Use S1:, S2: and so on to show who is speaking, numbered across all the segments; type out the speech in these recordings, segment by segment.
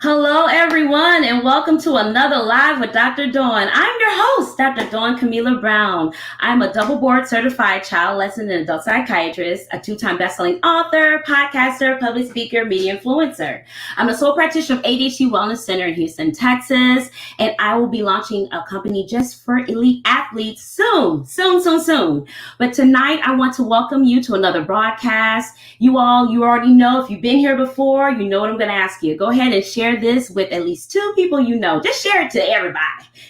S1: Hello, everyone, and welcome to another Live with Dr. Dawn. I'm your host, Dr. Dawn 𝒂𝒊𝒈𝒉𝒕'𝒔. I'm a double board certified child lesson and adult psychiatrist, a 2-time best-selling author, podcaster, public speaker, media influencer. I'm the sole practitioner of ADHD Wellness Center in Houston, Texas, and I will be launching a company just for elite athletes soon. But tonight, I want to welcome you to another broadcast. You already know, if you've been here before, you know what I'm going to ask you. Go ahead and share this with at least 2 people you know. Just share it to everybody.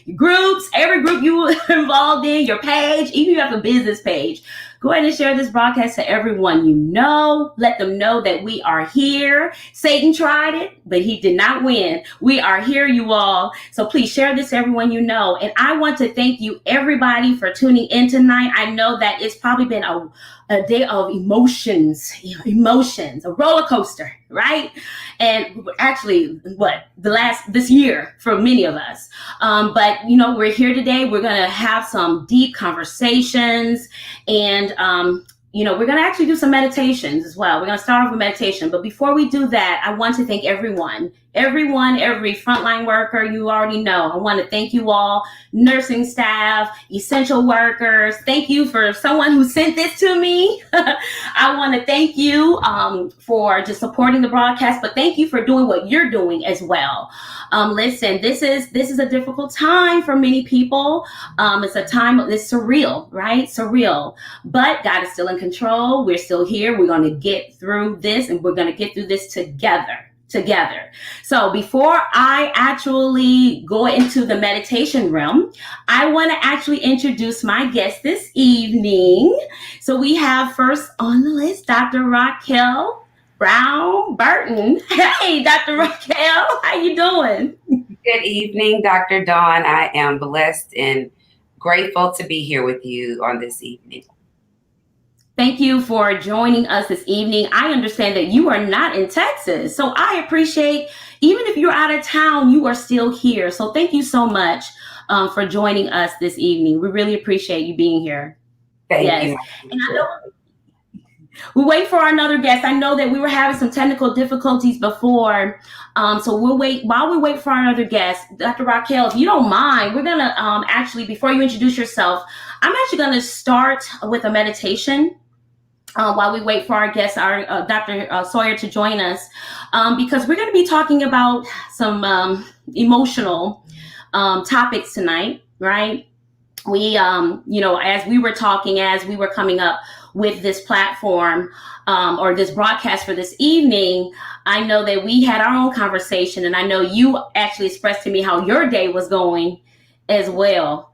S1: Your groups, every group you were involved in, your page, even if you have a business page. Go ahead and share this broadcast to everyone you know. Let them know that we are here. Satan tried it, but he did not win. We are here, you all. So please share this to everyone you know. And I want to thank you, everybody, for tuning in tonight. I know that it's probably been a day of emotions, a roller coaster, right? And actually, this year for many of us. But, we're here today. We're going to have some deep conversations, and, we're going to actually do some meditations as well. We're going to start off with meditation. But before we do that, I want to thank every frontline worker you already know. I want to thank you all, nursing staff, essential workers. Thank you for someone who sent this to me. I want to thank you for just supporting the broadcast, but thank you for doing what you're doing as well. Listen, this is a difficult time for many people. It's a time, it's surreal, right? Surreal. But God is still in control. We're still here. We're going to get through this, and we're going to get through this together. So before I actually go into the meditation realm, I want to actually introduce my guest this evening. So we have first on the list, Dr. Rockell Brown Burton. Hey, Dr. Rockell, how you doing?
S2: Good evening, Dr. Dawn. I am blessed and grateful to be here with you on this evening.
S1: Thank you for joining us this evening. I understand that you are not in Texas, so I appreciate, even if you're out of town, you are still here. So thank you so much for joining us this evening. We really appreciate you being here.
S2: Thank you.
S1: And I know we wait for another guest. I know that we were having some technical difficulties before, so we'll wait. While we wait for another guest, Dr. Rockell, if you don't mind, we're gonna actually, before you introduce yourself, I'm actually gonna start with a meditation. While we wait for our guest, our Dr. Sawyerr, to join us, because we're going to be talking about some emotional topics tonight, right? We, as we were coming up with this platform or this broadcast for this evening, I know that we had our own conversation, and I know you actually expressed to me how your day was going as well.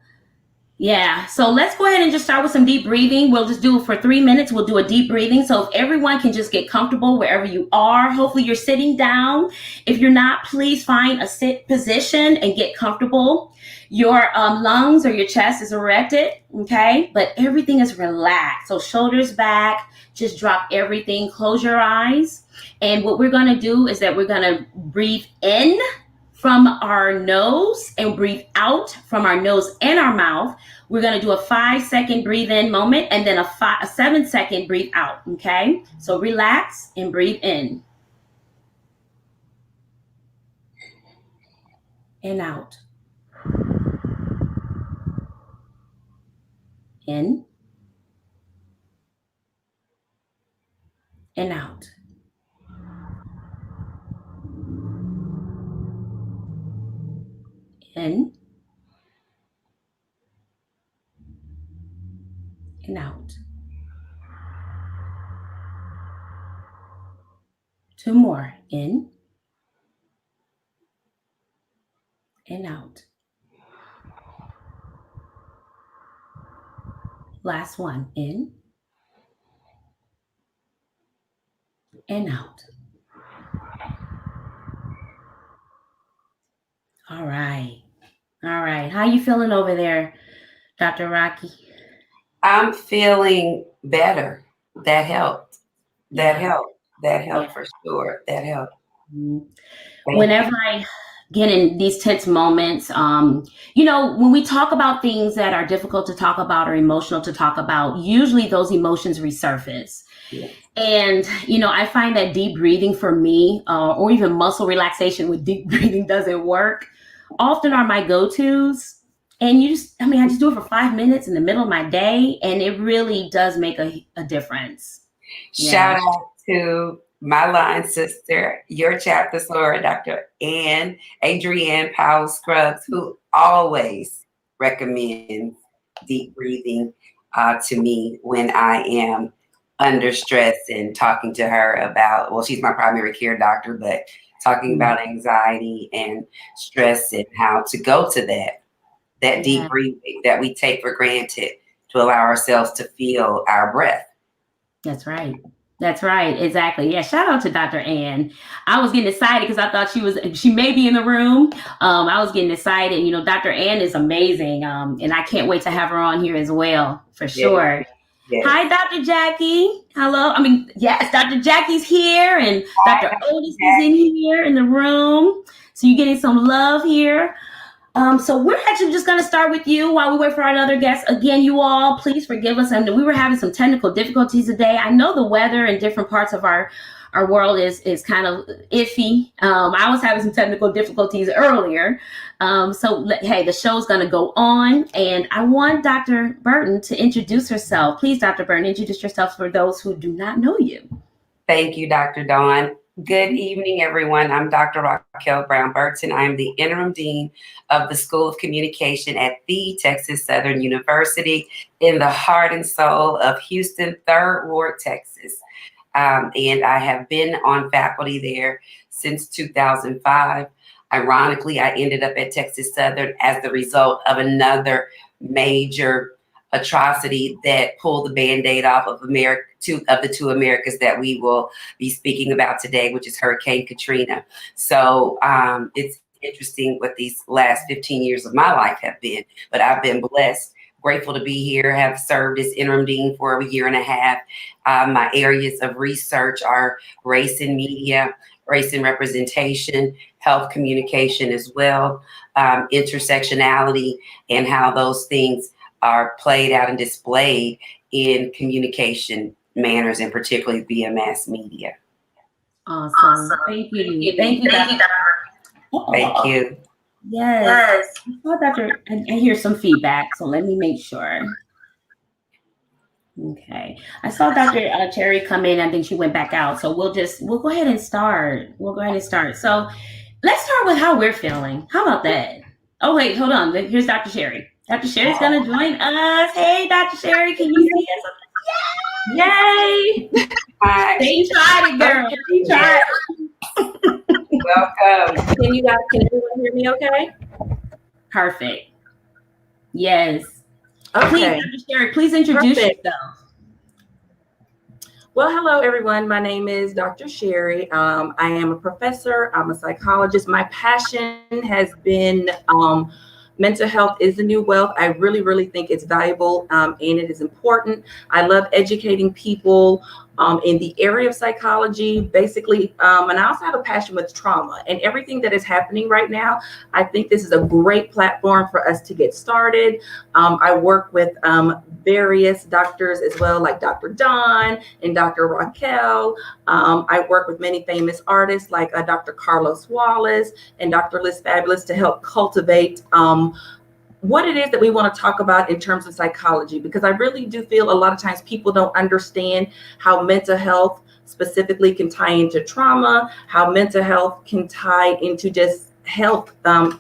S1: Yeah, so let's go ahead and just start with some deep breathing. We'll just do it for 3 minutes. We'll do a deep breathing. So if everyone can just get comfortable wherever you are. Hopefully you're sitting down. If you're not, please find a sit position and get comfortable. Your lungs or your chest is erected, okay? But everything is relaxed. So shoulders back, just drop everything. Close your eyes. And what we're going to do is that we're going to breathe in from our nose and breathe out from our nose and our mouth. We're going to do a 5-second breathe in moment and then a 7-second breathe out. Okay. So relax and breathe in and out. In and out. In and out. 2 more. In and out. Last one. In and out. All right. How you feeling over there, Dr. Rocky?
S2: I'm feeling better. That helped. That helped
S1: Yeah.
S2: for sure. That helped.
S1: Mhm.
S2: Thank you.
S1: Whenever I get in these tense moments, when we talk about things that are difficult to talk about or emotional to talk about, usually those emotions resurface.
S2: Yes.
S1: And, I find that deep breathing for me, or even muscle relaxation with deep breathing doesn't work, often are my go tos. And I just do it for 5 minutes in the middle of my day, and it really does make a difference. Yeah.
S2: Shout out to my line sister, your chapter soror, Dr. Adrienne Powell Scruggs, who always recommends deep breathing to me when I am under stress, and talking to her about, well, she's my primary care doctor, but talking
S1: Mm.
S2: about anxiety and stress and how to go to that deep
S1: Yeah.
S2: breathing that we take for granted to allow ourselves to feel our breath.
S1: That's right. That's right. Exactly. Yeah. Shout out to Dr. Ann. I was getting excited because I thought she may be in the room. I was getting excited. Dr. Ann is amazing. And I can't wait to have her on here as well, for
S2: Yes,
S1: sure.
S2: yes.
S1: Hi, Dr. Jackie. Hello. Yes, Dr. Jackie's here, and Dr. Otis is in here in the room. So you're getting some love here. So we're actually just going to start with you while we wait for our other guests. Again, you all, please forgive us. We were having some technical difficulties today. I know the weather in different parts of our world is kind of iffy. I was having some technical difficulties earlier. Hey, the show's going to go on. And I want Dr. Burton to introduce herself. Please, Dr. Burton, introduce yourself for those who do not know you.
S2: Thank you, Dr. Dawn. Good evening, everyone. I'm Dr. Rockell Brown Burton. I am the interim dean of the School of Communication at the Texas Southern University in the heart and soul of Houston, 3rd Ward, Texas. And I have been on faculty there since 2005. Ironically, I ended up at Texas Southern as the result of another major atrocity that pulled the Band-Aid off of the two Americas that we will be speaking about today, which is Hurricane Katrina. So it's interesting what these last 15 years of my life have been, but I've been blessed, grateful to be here, have served as interim dean for a year and a half. My areas of research are race and media, race and representation, health communication as well, intersectionality, and how those things are played out and displayed in communication manners, and particularly via mass media.
S1: Awesome. Thank you. Thank you, Dr.
S2: Thank you.
S1: Yes. I hear some feedback, so let me make sure. Okay. I saw Dr. Cherry come in. I think she went back out. So we'll go ahead and start. So let's start with how we're feeling. How about that? Oh, wait, hold on. Here's Dr. Cherry. Dr. Sherry's going to join us. Hey, Dr. Sherry, can you see us?
S3: Yay!
S2: Hi.
S1: They tried it, girl. They tried it.
S2: Welcome.
S3: Can everyone hear me okay?
S1: Perfect. Yes.
S3: Okay.
S1: Please, Dr. Sherry, please introduce yourself.
S3: Well, hello, everyone. My name is Dr. Sherry. I am a professor. I'm a psychologist. My passion has been mental health is the new wealth. I really, really think it's valuable and it is important. I love educating people in the area of psychology, basically. And I also have a passion with trauma and everything that is happening right now. I think this is a great platform for us to get started. I work with various doctors as well, like Dr. Dawn and Dr. Rockell. I work with many famous artists like Dr. Carlos Wallace and Dr. Liz Fabulous to help cultivate what it is that we want to talk about in terms of psychology, because I really do feel a lot of times people don't understand how mental health specifically can tie into trauma, how mental health can tie into just health,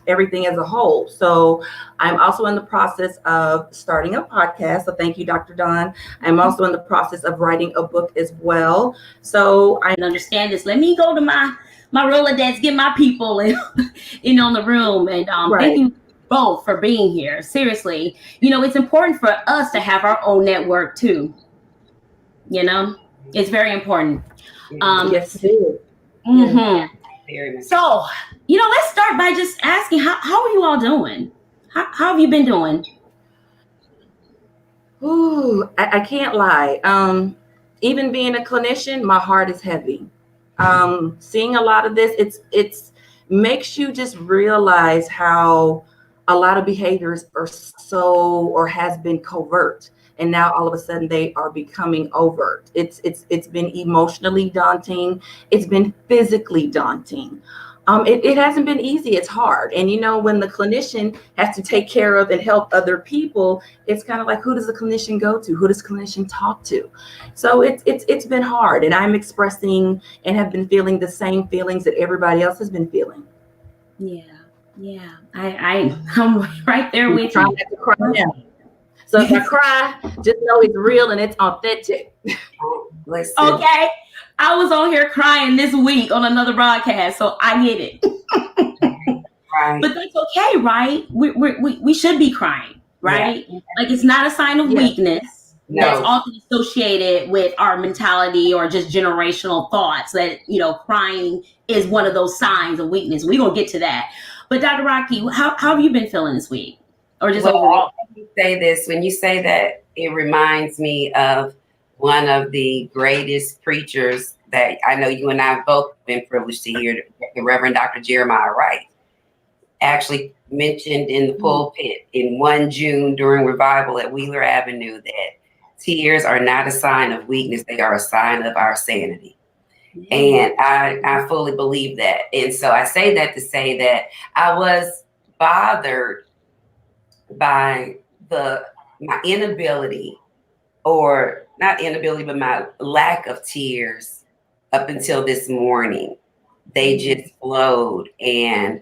S3: everything as a whole. So I'm also in the process of starting a podcast. So thank you, Dr. Dawn. I'm also in the process of writing a book as well. So I
S1: understand this. Let me go to my Rolodex, get my people in on the room. And thank you both for being here. Seriously, it's important for us to have our own network too. It's very important.
S3: Yes, it is.
S1: Mm-hmm. So, let's start by just asking, how are you all doing? How have you been doing?
S3: Ooh, I can't lie. Even being a clinician, my heart is heavy. Seeing a lot of this, it's makes you just realize how a lot of behaviors are so, or has been covert, and now all of a sudden they are becoming overt. It's been emotionally daunting. It's been physically daunting. It hasn't been easy. It's hard. And when the clinician has to take care of and help other people, it's kind of like, who does the clinician go to? Who does the clinician talk to? So it's been hard. And I'm expressing and have been feeling the same feelings that everybody else has been feeling.
S1: Yeah. I'm right there with
S3: trying
S1: you.
S3: not to cry now. So if I cry, just know it's real and it's authentic.
S2: Listen.
S1: Okay. I was on here crying this week on another broadcast, so I get it.
S2: Right.
S1: But that's okay, right? We should be crying, right? Yeah. Like, it's not a sign of weakness. No. That's often associated with our mentality or just generational thoughts that, crying is one of those signs of weakness. We're going to get to that. But Dr. Rocky, how have you been feeling this week? Or just overall?
S2: When you say that, it reminds me of one of the greatest preachers that I know you and I have both been privileged to hear, the Reverend Dr. Jeremiah Wright, actually mentioned in the pulpit in 1 June during revival at Wheeler Avenue that tears are not a sign of weakness, they are a sign of our sanity. And I fully believe that. And so I say that to say that I was bothered by my inability, or not inability, but my lack of tears up until this morning. They just flowed, and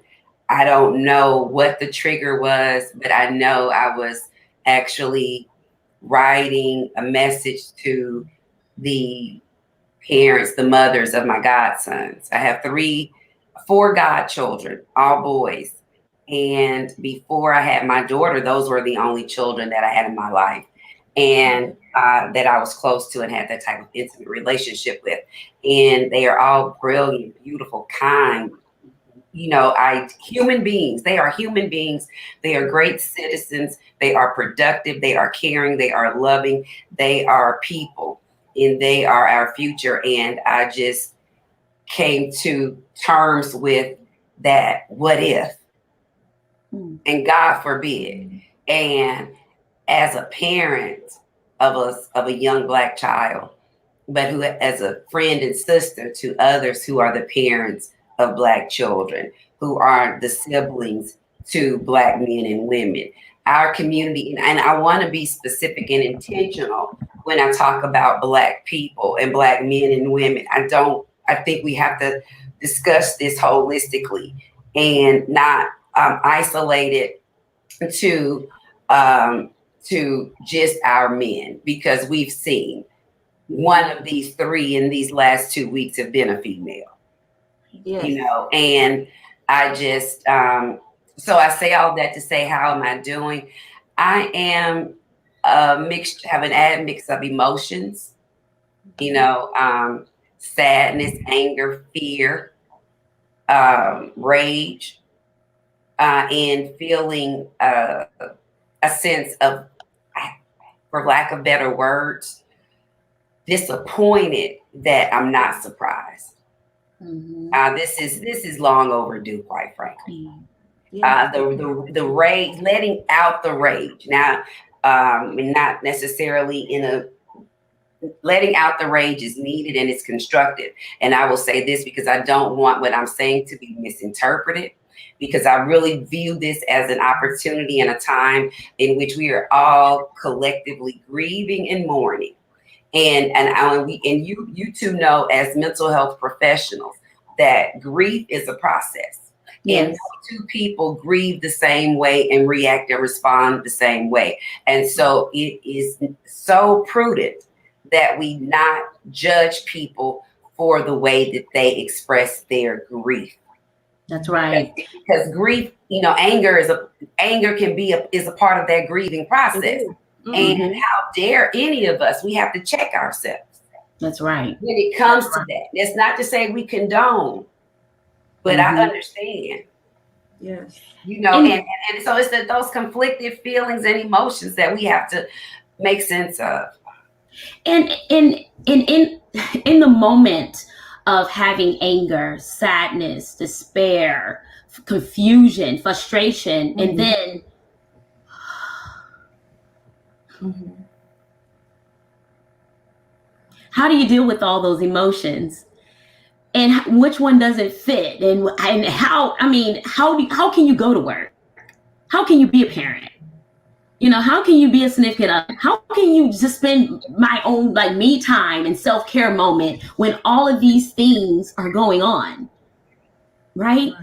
S2: I don't know what the trigger was, but I know I was actually writing a message to the parents, the mothers of my godsons. I have 4 godchildren, all boys. And before I had my daughter, those were the only children that I had in my life, and that I was close to and had that type of intimate relationship with. And they are all brilliant, beautiful, kind, human beings. They are human beings. They are great citizens. They are productive. They are caring. They are loving. They are people, and they are our future. And I just came to terms with that. What if? And God forbid. And as a parent of a young Black child, but who, as a friend and sister to others who are the parents of Black children, who are the siblings to Black men and women, our community, and I want to be specific and intentional when I talk about Black people and Black men and women. I think we have to discuss this holistically and not isolate it to just our men, because we've seen one of these 3 in these last 2 weeks have been a female. Yes. And I just so I say all that to say, how am I doing? I am have an admix of emotions, sadness, anger, fear, rage, and feeling a sense of, for lack of better words, disappointed that I'm not surprised. This is long overdue, quite frankly. The rage, letting out the rage. Now, not necessarily letting out the rage is needed and it's constructive. And I will say this because I don't want what I'm saying to be misinterpreted, because I really view this as an opportunity and a time in which we are all collectively grieving and mourning. And you two know, as mental health professionals, that grief is a process. Yes. And 2 people grieve the same way and react and respond the same way. And so it is so prudent that we not judge people for the way that they express their grief.
S1: That's right.
S2: Because grief, anger is a part of that grieving process. And how dare any of us? We have to check ourselves.
S1: That's right.
S2: When it comes to that, it's not to say we condone, but I understand.
S3: Yes.
S2: And so it's those conflicted feelings and emotions that we have to make sense of.
S1: And in the moment, of having anger, sadness, despair, confusion, frustration, and then how do you deal with all those emotions? And which one doesn't fit? And how, I mean, how can you go to work? How can you be a parent? You know, how can you be a significant other? How can you just spend my own like me time and self-care moment when all of these things are going on? Right?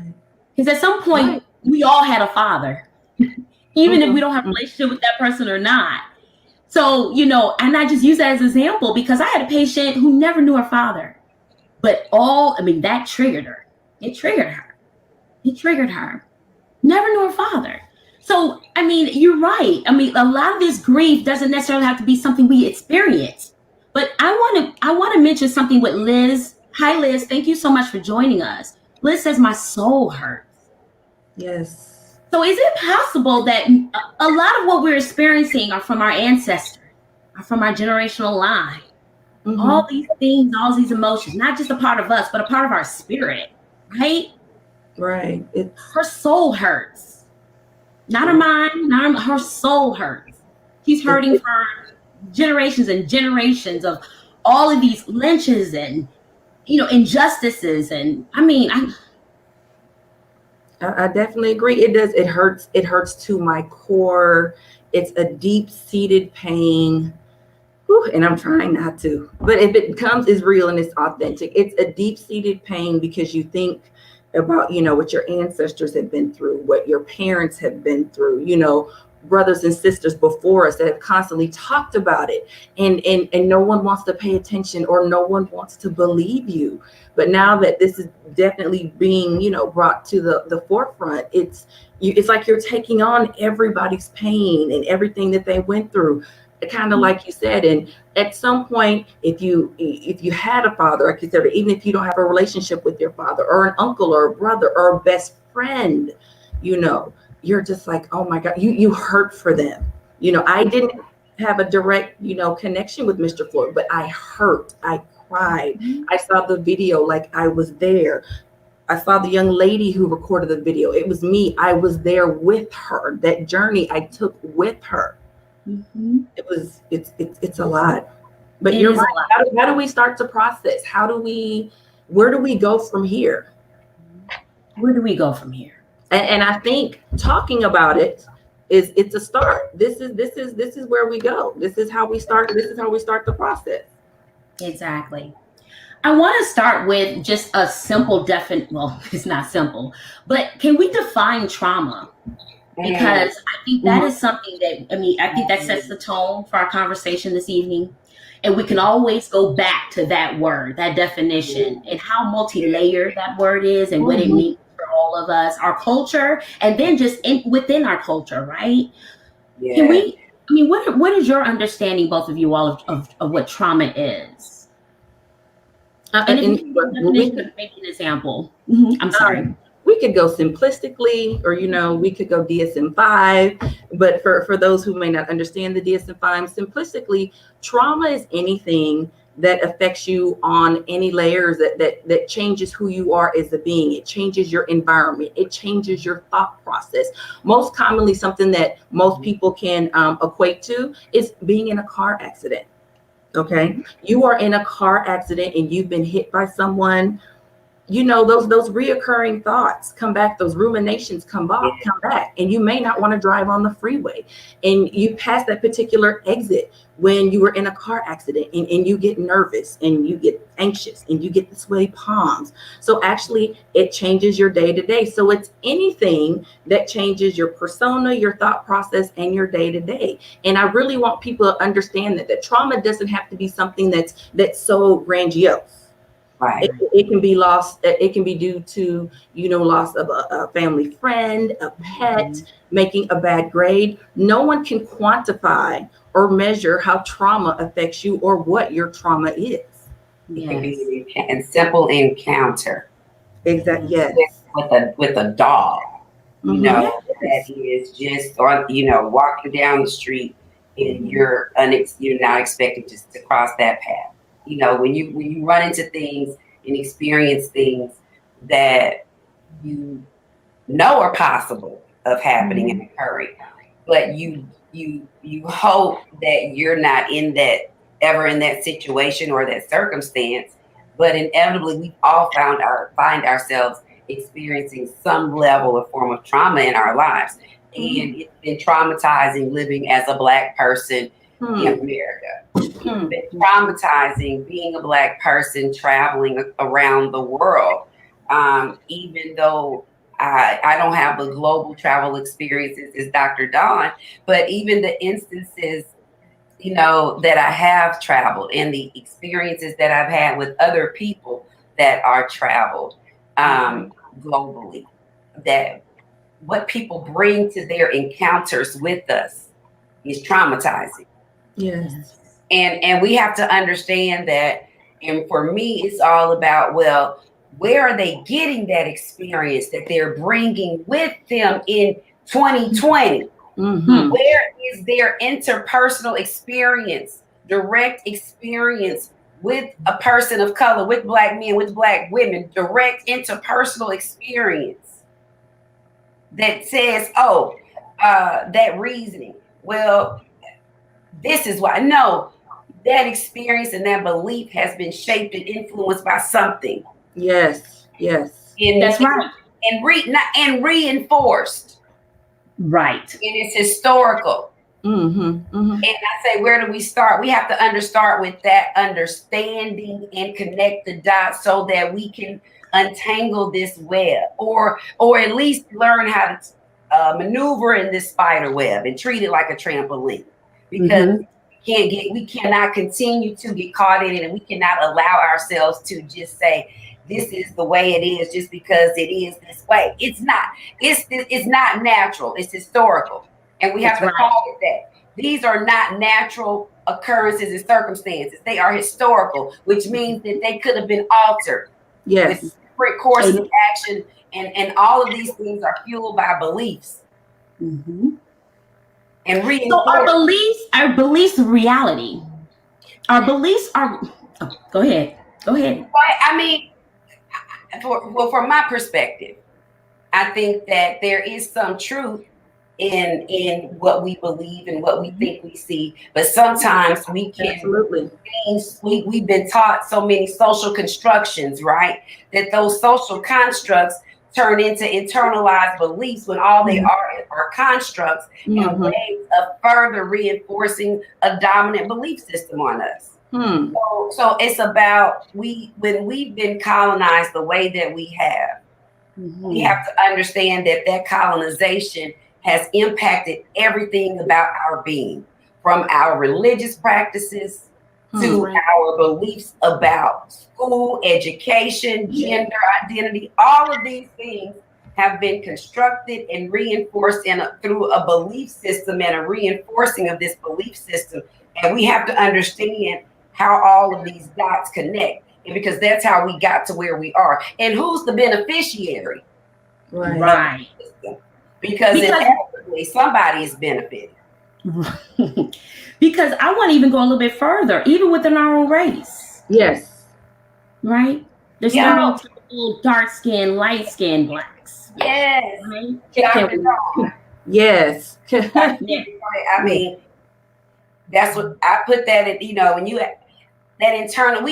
S1: Because at some point, we all had a father, even if we don't have a relationship with that person or not. So, you know, and I just use that as an example because I had a patient who never knew her father. But that triggered her. It triggered her. It triggered her. Never knew her father. So, I mean, you're right. I mean, a lot of this grief doesn't necessarily have to be something we experience. But I want to mention something with Liz. Hi, Liz. Thank you so much for joining us. Liz says, my soul hurts.
S3: Yes.
S1: So is it possible that a lot of what we're experiencing are from our ancestors, are from our generational line? All these things, all these emotions, not just a part of us, but a part of our spirit, right?
S3: Right.
S1: Her soul hurts. Not her mind, her soul hurts. She's hurting for generations and generations of all of these lynches and, you know, injustices. And I mean,
S3: I definitely agree. It does. It hurts. It hurts to my core. It's a deep-seated pain. And I'm trying not to, but if it comes, it's real and it's authentic. It's a deep-seated pain because you think about, you know, what your ancestors have been through, what your parents have been through, you know, brothers and sisters before us that have constantly talked about it, and no one wants to pay attention or no one wants to believe you. But now that this is definitely being, you know, brought to the forefront, it's like you're taking on everybody's pain and everything that they went through. Kind of like you said, and at some point, if you had a father, like you said, or even if you don't have a relationship with your father or an uncle or a brother or a best friend, you know, you're just like, oh my God, you hurt for them. You know, I didn't have a direct, you know, connection with Mr. Floyd, but I hurt, I cried. I saw the video, like I was there. I saw the young lady who recorded the video. It was me. I was there with her. That journey I took with her. It's a lot, but you're right. How do we start to process? Where do we go from here?
S1: Where do we go from here?
S3: And I think talking about it's a start. This is where we go. This is how we start. This is how we start the process.
S1: Exactly. I want to start with just a simple well, it's not simple, but can we define trauma? Because I think that is something that, I think that sets the tone for our conversation this evening. And we can always go back to that word, that definition, and how multi-layered that word is and what it means for all of us, our culture, and then just within our culture, right? Yeah. Can we, what is your understanding, both of you all, of what trauma is? And if you can make an example. I'm sorry.
S3: We could go simplistically, or, you know, we could go DSM-5, but for those who may not understand the DSM-5, simplistically, trauma is anything that affects you on any layers that changes who you are as a being. It changes your environment. It changes your thought process. Most commonly, something that most people can equate to is being in a car accident. Okay. You are in a car accident and you've been hit by someone. You know, those reoccurring thoughts come back, those ruminations come back, and you may not want to drive on the freeway. And you pass that particular exit when you were in a car accident, and you get nervous and you get anxious and you get the sweaty palms. So actually it changes your day to day. So it's anything that changes your persona, your thought process, and your day to day. And I really want people to understand that trauma doesn't have to be something that's so grandiose. Right. It can be lost. It can be due to, you know, loss of a family friend, a pet, making a bad grade. No one can quantify or measure how trauma affects you or what your trauma is.
S2: It can be a simple encounter.
S3: Exactly. Yes.
S2: With a dog, you know, that is just on, you know, walking down the street and you're not expecting just to cross that path. You know, when you run into things and experience things that you know are possible of happening and occurring, but you hope that you're not in that situation or that circumstance. But inevitably, we all find ourselves experiencing some level of form of trauma in our lives, and it's been traumatizing living as a Black person in America. It's been traumatizing being a Black person traveling around the world, even though I don't have the global travel experiences as Dr. Dawn, but even the instances, that I have traveled and the experiences that I've had with other people that are traveled globally, that what people bring to their encounters with us is traumatizing.
S3: Yes.
S2: And we have to understand that. And for me, it's all about, well, where are they getting that experience that they're bringing with them in 2020? Where is their interpersonal experience, direct experience with a person of color, with Black men, with Black women, direct interpersonal experience that says, that reasoning, well, this is why. No, that experience and that belief has been shaped and influenced by something.
S3: Yes.
S1: That's right.
S2: And reinforced.
S1: Right.
S2: And it's historical. And I say, where do we start? We have to start with that understanding and connect the dots so that we can untangle this web, or at least learn how to maneuver in this spider web and treat it like a trampoline. Because we cannot continue to get caught in it, and we cannot allow ourselves to just say, this is the way it is just because it is this way. It's not. It's not natural. It's historical. And we have to call it that. These are not natural occurrences and circumstances. They are historical, which means that they could have been altered.
S3: Yes.
S2: With different courses of action, and all of these things are fueled by beliefs. And
S1: so our beliefs reality. Our beliefs are. Oh, go ahead.
S2: I mean, from my perspective, I think that there is some truth in what we believe and what we think we see, but sometimes we can. We've been taught so many social constructions, right? That those social constructs turn into internalized beliefs when all they are constructs and ways of further reinforcing a dominant belief system on us. So it's about when we've been colonized the way that we have, we have to understand that colonization has impacted everything about our being, from our religious practices to our beliefs about school, education, gender identity. All of these things have been constructed and reinforced through a belief system and a reinforcing of this belief system. And we have to understand how all of these dots connect, and because that's how we got to where we are. And who's the beneficiary?
S1: Right.
S2: Because inevitably somebody is benefiting.
S1: Because I want to even go a little bit further, even within our own race.
S3: Yes.
S1: Right? The stereotypical dark skin, light skin Blacks.
S2: Yes.
S1: Right?
S3: Yes.
S2: I mean, that's what I put that in, when you that internal,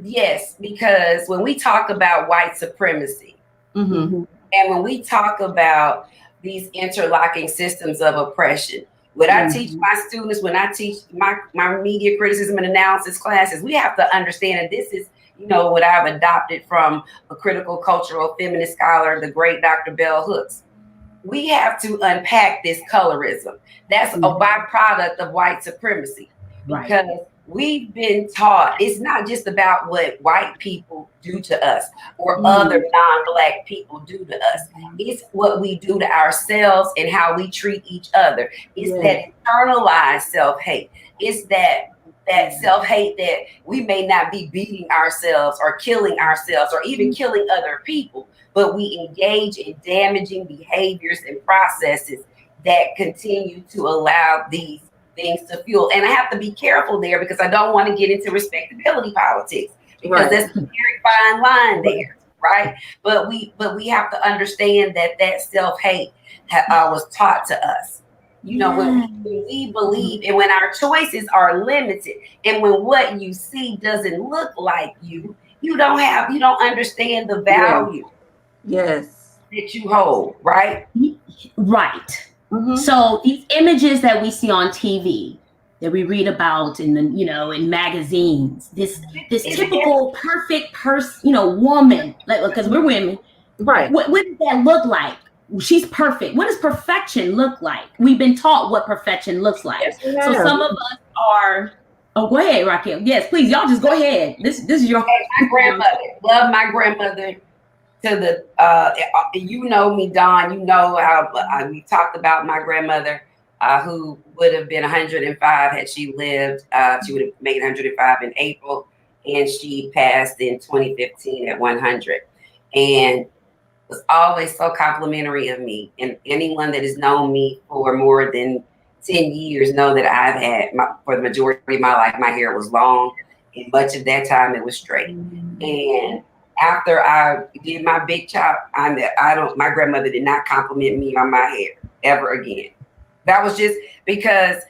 S2: yes, because when we talk about white supremacy, and when we talk about these interlocking systems of oppression, what I teach my students, when I teach my media criticism and analysis classes, we have to understand that this is, what I've adopted from a critical cultural feminist scholar, the great Dr. Bell Hooks. We have to unpack this colorism. That's a byproduct of white supremacy, because we've been taught it's not just about what white people do to us or other non-Black people do to us. It's what we do to ourselves and how we treat each other. It's that internalized self-hate. It's that self-hate that we may not be beating ourselves or killing ourselves or even killing other people, but we engage in damaging behaviors and processes that continue to allow these things to fuel. And I have to be careful there, because I don't want to get into respectability politics. because there's a very fine line there, right? But we have to understand that self-hate was taught to us. You know, when we believe and when our choices are limited and when what you see doesn't look like you don't understand the value
S3: that
S2: you hold, right?
S1: Right. So these images that we see on TV, that we read about in in magazines, this typical perfect person, woman, because we're women,
S3: right?
S1: What does that look like? She's perfect. What does perfection look like? We've been taught what perfection looks like.
S3: Yes,
S1: so some of us are. Oh, go ahead, Rockell. Yes, please, y'all just go ahead. This is your.
S2: My grandmother. Love my grandmother to the. You know me, Dawn. You know how we talked about my grandmother, who would have been 105 had she lived. She would have made 105 in April, and she passed in 2015 at 100. And was always so complimentary of me, and anyone that has known me for more than 10 years know that I've had for the majority of my life, my hair was long, and much of that time it was straight. And after I did my big chop, my grandmother did not compliment me on my hair ever again. That was just because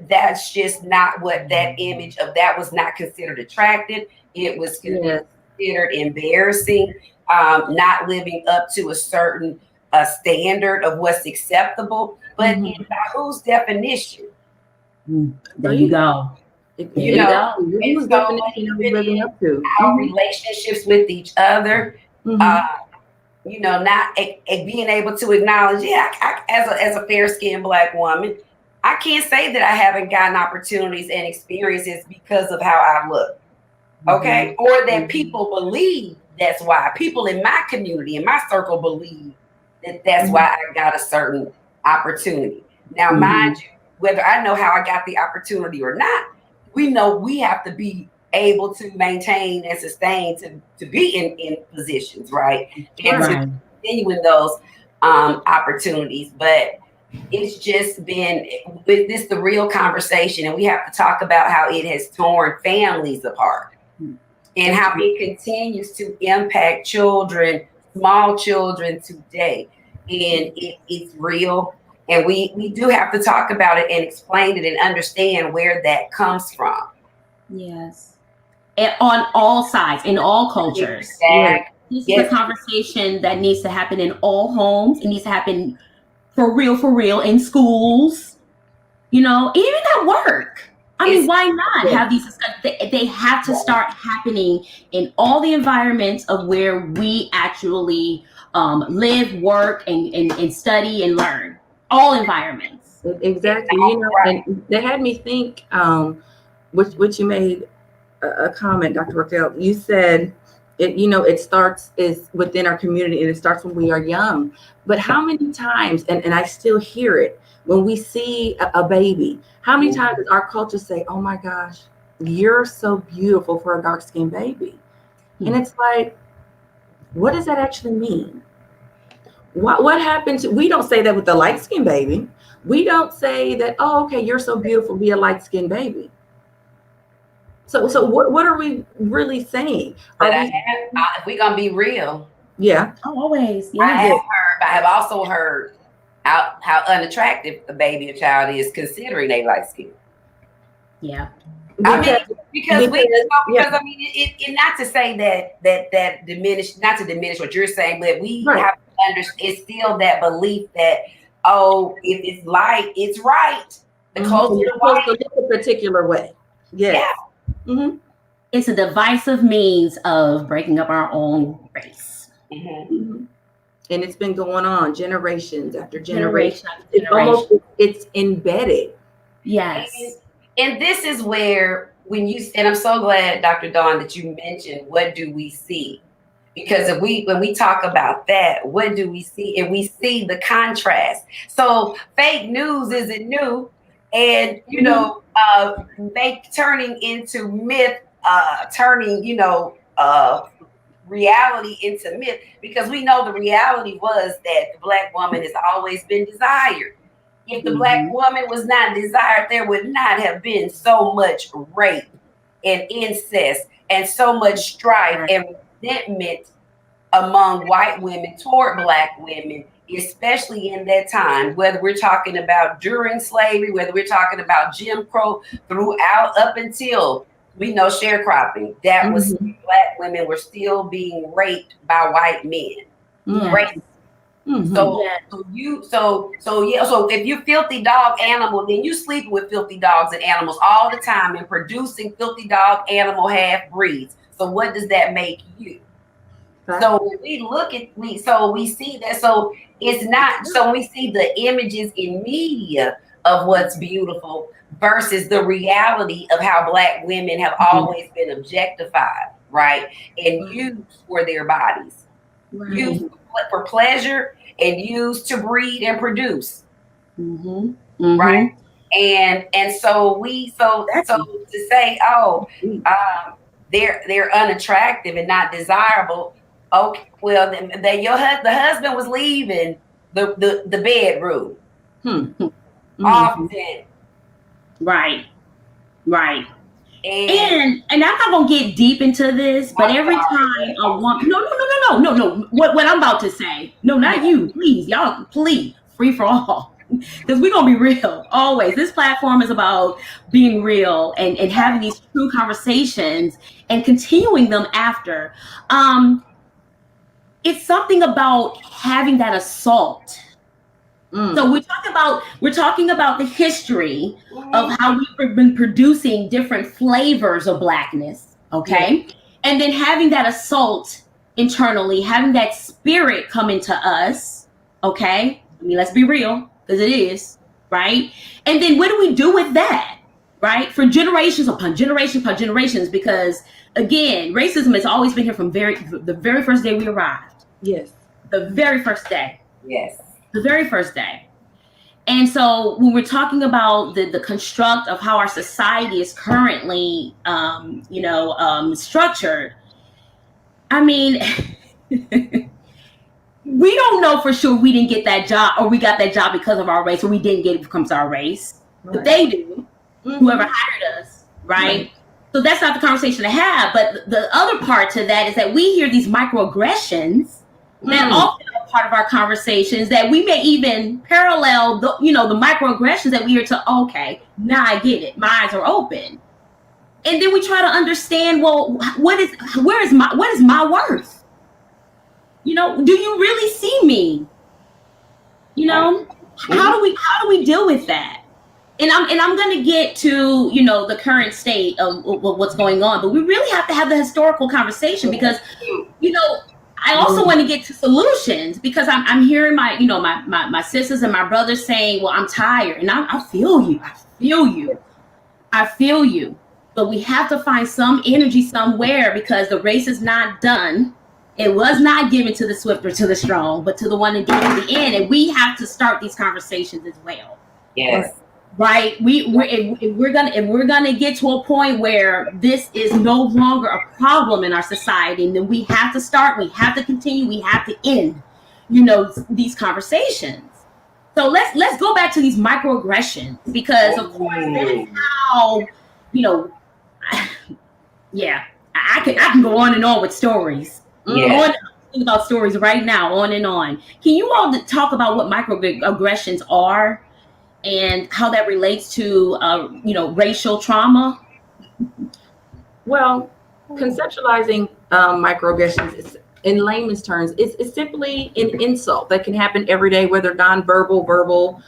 S2: that's just not what that image of that was not considered attractive. It was considered embarrassing. Not living up to a certain standard of what's acceptable, but in whose definition?
S1: There you go.
S2: Whose definition are we living up to? Our relationships with each other, not being able to acknowledge, as a fair-skinned Black woman, I can't say that I haven't gotten opportunities and experiences because of how I look, okay? Or that people believe that's why. People in my community, in my circle, believe that's why I got a certain opportunity. Now, mind you, whether I know how I got the opportunity or not, we know we have to be able to maintain and sustain to be in positions, right? And to continue in those opportunities. But it's just been the real conversation, and we have to talk about how it has torn families apart. And how it continues to impact children, small children today. And it's real. And we do have to talk about it and explain it and understand where that comes from.
S1: Yes. And on all sides, in all cultures.
S2: Exactly.
S1: This is a conversation that needs to happen in all homes. It needs to happen for real, in schools, even at work. I mean, why not have these discussions? They have to start happening in all the environments of where we actually live, work, and study and learn. All environments.
S3: Exactly. And they had me think, which you made a comment, Dr. Rockell. You said, it starts is within our community, and it starts when we are young. But how many times, and I still hear it, when we see a baby, how many times does our culture say, oh my gosh, you're so beautiful for a dark-skinned baby? And it's like, what does that actually mean? What happens? We don't say that with the light-skinned baby. We don't say that, oh, okay, you're so beautiful, be a light-skinned baby. So what are we really saying?
S2: If we're going to be real.
S3: Yeah.
S1: Oh, always.
S2: Yeah. I have also heard how unattractive a baby or child is considering they light skin.
S1: Yeah.
S2: Because not to say that diminish, not to diminish what you're saying, but we have to understand it's still that belief that, if it's light, it's right. The closer to white,
S3: look a particular way. Yes. Yeah.
S1: It's a divisive means of breaking up our own race.
S3: And it's been going on generations after generation. It's embedded.
S1: Yes.
S2: And this is where and I'm so glad, Dr. Dawn, that you mentioned, what do we see? Because when we talk about that, what do we see? And we see the contrast. So fake news isn't new. And, turning into myth, reality into myth, because we know the reality was that the Black woman has always been desired. If the Black woman was not desired, there would not have been so much rape and incest and so much strife and resentment among white women toward Black women, especially in that time, whether we're talking about during slavery, whether we're talking about Jim Crow, throughout up until we know sharecropping, that was Black women were still being raped by white men. Raped. So if you filthy dog animal, then you sleep with filthy dogs and animals all the time and producing filthy dog animal half breeds. So what does that make you? So when we look at we see that, so it's not, so we see the images in media of what's beautiful versus the reality of how Black women have always been objectified, right? And used for their bodies, used for pleasure and used to breed and produce. Right? And so to say, they're unattractive and not desirable. Okay, well, the husband was leaving the bedroom often.
S1: Right. And I'm not gonna get deep into this, but every time a woman, no, what I'm about to say, no, not you, please, y'all, please, free for all, because we're gonna be real always. This platform is about being real and having these true conversations and continuing them after. It's something about having that assault. So we're talking about the history of how we've been producing different flavors of Blackness, okay? And then having that assault internally, having that spirit come into us, okay? I mean, let's be real, because it is, right? And then what do we do with that, right? For generations upon generations, because again, racism has always been here from the very first day we arrived.
S3: Yes.
S1: The very first day.
S2: Yes.
S1: The very first day. And so when we're talking about the construct of how our society is currently, structured, I mean, we don't know for sure we didn't get that job or we got that job because of our race or we didn't get it because of our race. Right. But they do, whoever hired us, right? So that's not the conversation to have. But the other part to that is that we hear these microaggressions that often are part of our conversations that we may even parallel the microaggressions that we hear to, okay, now I get it. My eyes are open. And then we try to understand, well, what is my worth? Do you really see me? How do we deal with that? And I'm going to get to, the current state of what's going on, but we really have to have the historical conversation because, I also want to get to solutions because I'm hearing my sisters and my brothers saying, well, I'm tired. And I feel you. But we have to find some energy somewhere because the race is not done. It was not given to the swift or to the strong, but to the one that did in the end. And we have to start these conversations as well.
S2: Yes.
S1: Right. If we're gonna get to a point where this is no longer a problem in our society, and then we have to continue, we have to end, these conversations. So let's go back to these microaggressions because of course that's how, I can go on and on with stories. Yeah. Think about stories right now, on and on. Can you all talk about what microaggressions are? And how that relates to, racial trauma?
S3: Well, conceptualizing microaggressions is, in layman's terms, is simply an insult that can happen every day, whether non-verbal, verbal,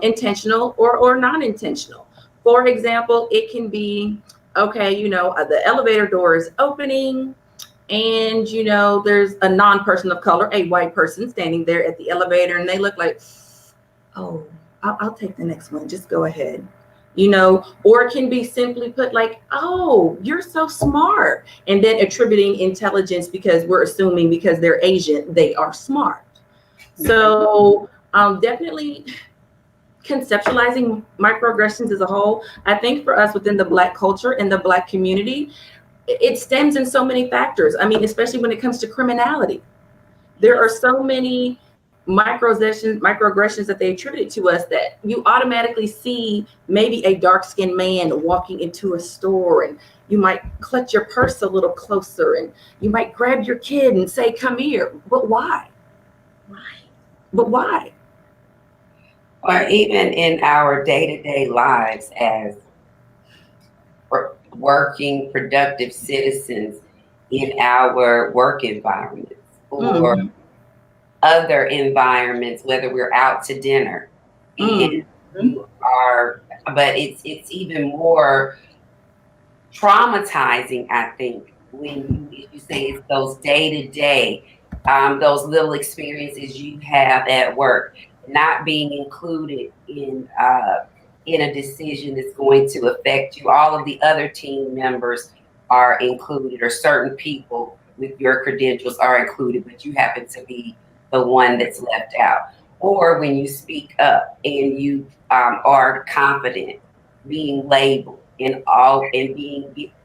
S3: intentional, or non-intentional. For example, it can be, the elevator door is opening and, there's a non-person of color, a white person standing there at the elevator and they look like, oh, I'll take the next one. Just go ahead. Or it can be simply put like, oh, you're so smart. And then attributing intelligence because we're assuming because they're Asian, they are smart. So definitely conceptualizing microaggressions as a whole. I think for us within the Black culture and the Black community, it stems in so many factors. I mean, especially when it comes to criminality. There are so many microaggressions that they attribute to us that you automatically see maybe a dark-skinned man walking into a store and You might clutch your purse a little closer, and you might grab your kid and say, come here. But why? But why?
S2: Or even in our day-to-day lives as working, productive citizens in our work environments or other environments, whether we're out to dinner and you are, but it's even more traumatizing, I think, when you say it's those day-to-day, those little experiences you have at work, not being included in a decision that's going to affect you. All of the other team members are included, or certain people with your credentials are included, but you happen to be the one that's left out. Or when you speak up and you are confident, being labeled and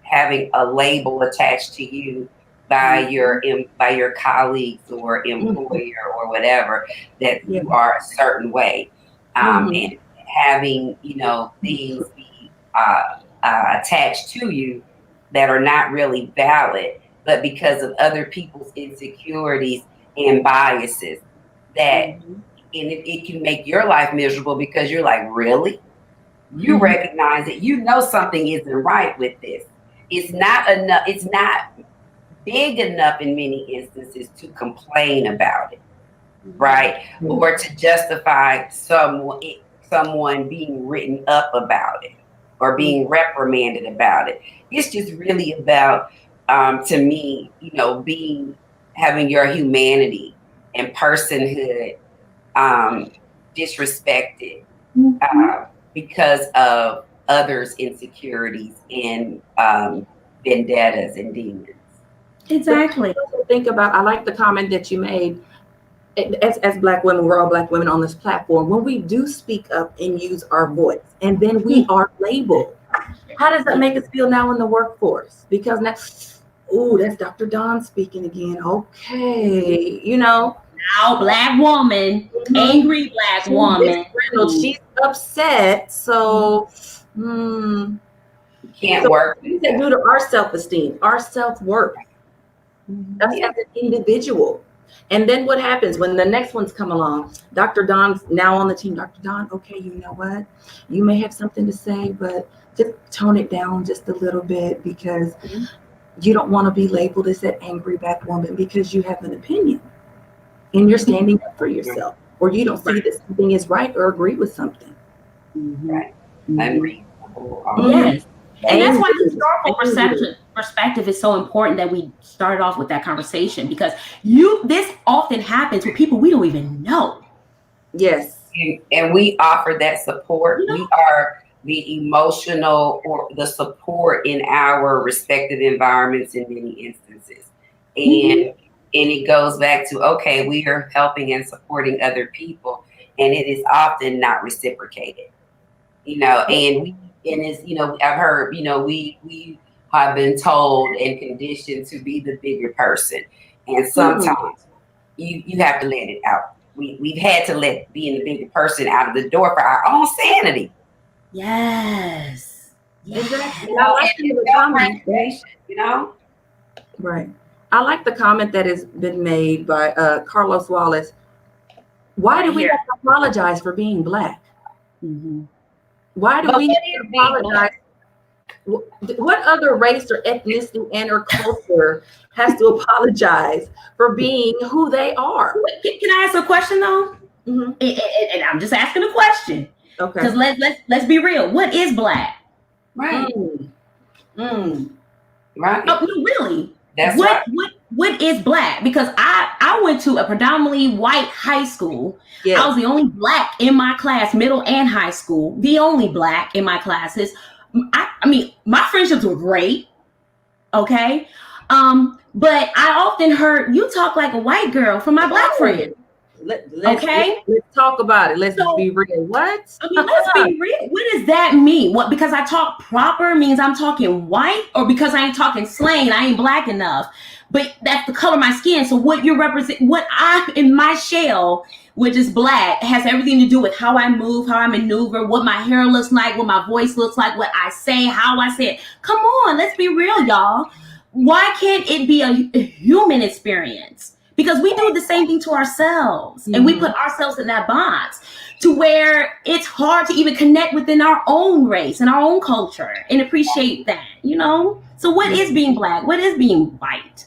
S2: having a label attached to you by your colleagues or employer or whatever, that you are a certain way, and having things be attached to you that are not really valid, but because of other people's insecurities and biases, that and it can make your life miserable, because you're like, really? You recognize it. You know something isn't right with this. It's not enough. It's not big enough in many instances to complain about it, right? Or to justify someone being written up about it or being reprimanded about it. It's just really about, to me, having your humanity and personhood disrespected because of others' insecurities and vendettas and demons.
S1: Exactly.
S3: Think about, I like the comment that you made. As Black women, we're all Black women on this platform. When we do speak up and use our voice, and then we are labeled, how does that make us feel now in the workforce? Because now, that's Dr. Dawn speaking again. Okay,
S1: Now, Black woman, angry Black woman.
S3: She's upset, so
S2: can't work.
S3: What does that do to our self-esteem, our self-worth? That's as an individual. And then what happens when the next ones come along? Dr. Dawn's now on the team. Dr. Dawn, okay, you know what? You may have something to say, but just tone it down just a little bit, because you don't want to be labeled as that angry Black woman because you have an opinion and you're standing up for yourself, or you don't see that something is right or agree with something.
S2: Right. Unreasonable.
S1: Yes. And that's why historical perspective is so important, that we started off with that conversation, because this often happens with people we don't even know.
S3: Yes.
S2: And we offer that support. We are the emotional or the support in our respective environments in many instances. And it goes back to, okay, we are helping and supporting other people, and it is often not reciprocated. I've heard, we have been told and conditioned to be the bigger person. And sometimes you have to let it out. We've had to let being the bigger person out of the door for our own sanity.
S1: Yes.
S3: Exactly. I like the comment, right. I like the comment that has been made by Carlos Wallace. Why do we have to apologize for being Black? Why do we have to apologize? What other race or ethnicity and or culture has to apologize for being who they are?
S1: Can I ask a question though? And I'm just asking a question.
S3: Okay.
S1: Because let's be real. What is Black?
S2: Right. Right.
S1: No, really.
S2: That's
S1: what,
S2: right.
S1: What is Black? Because I went to a predominantly white high school.
S3: Yes.
S1: I was the only Black in my class, middle and high school. The only Black in my classes. I mean, my friendships were great. Okay. But I often heard, you talk like a white girl from my Black friend.
S3: Let's talk about it. Let's be real. What?
S1: I mean, let's be real. What does that mean? What, because I talk proper means I'm talking white, or because I ain't talking slang, I ain't Black enough? but that's the color of my skin. So what you represent, what I'm in my shell, which is black, has everything to do with how I move, how I maneuver, what my hair looks like, what my voice looks like, what I say, how I say it. Come on, let's be real, y'all. Why can't it be a human experience? Because we do the same thing to ourselves, and we put ourselves in that box to where it's hard to even connect within our own race and our own culture and appreciate that, you know? So what is being black? What is being white?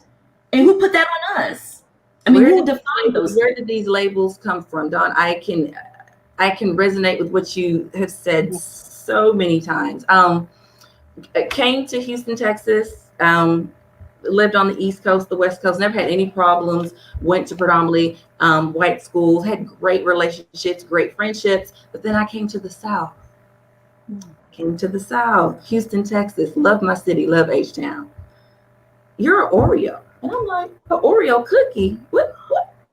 S1: And who put that on us? I mean, who defined those?
S3: Where did these labels come from, Dawn? I can resonate with what you have said so many times. I came to Houston, Texas, lived on the East Coast, the West Coast, never had any problems, went to predominantly white schools, had great relationships, great friendships. But then I came to the South. Houston, Texas, love my city, love H-Town. You're an Oreo. And I'm like, an Oreo cookie? What?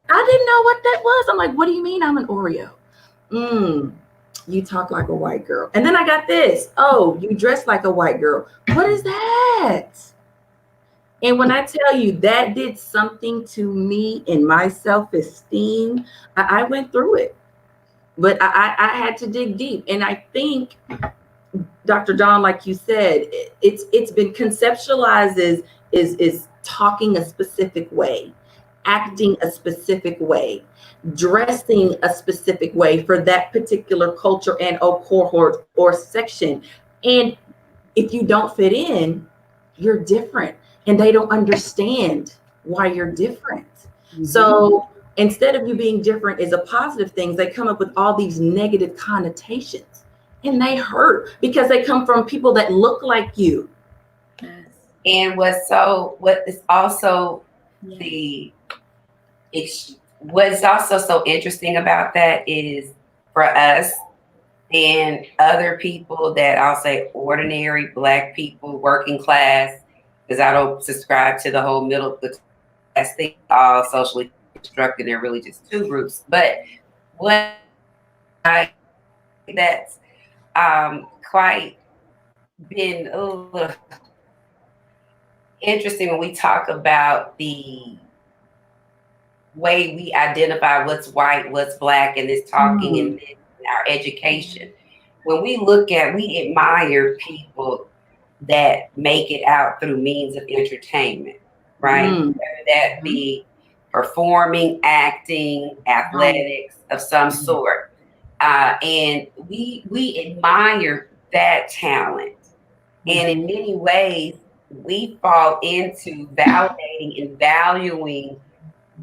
S3: I didn't know what that was. I'm like, what do you mean I'm an Oreo? You talk like a white girl. And then I got this. Oh, you dress like a white girl. What is that? And when I tell you that did something to me in my self-esteem, I went through it. But I had to dig deep. And I think, Dr. Dawn, like you said, it's been conceptualized is talking a specific way, acting a specific way, dressing a specific way for that particular culture and or cohort or section. And if you don't fit in, you're different. And they don't understand why you're different. So instead of you being different is a positive thing, they come up with all these negative connotations, and they hurt because they come from people that look like you.
S2: And what is also what's also so interesting about that is for us and other people that I'll say ordinary Black people, working class, because I don't subscribe to the whole middle class thing, all socially constructed. They're really just two groups. But what that's quite been a little interesting when we talk about the way we identify what's white, what's Black, and this talking in our education. When we admire people that make it out through means of entertainment, right? Whether that be performing, acting, athletics of some sort. And we admire that talent. And in many ways, we fall into validating and valuing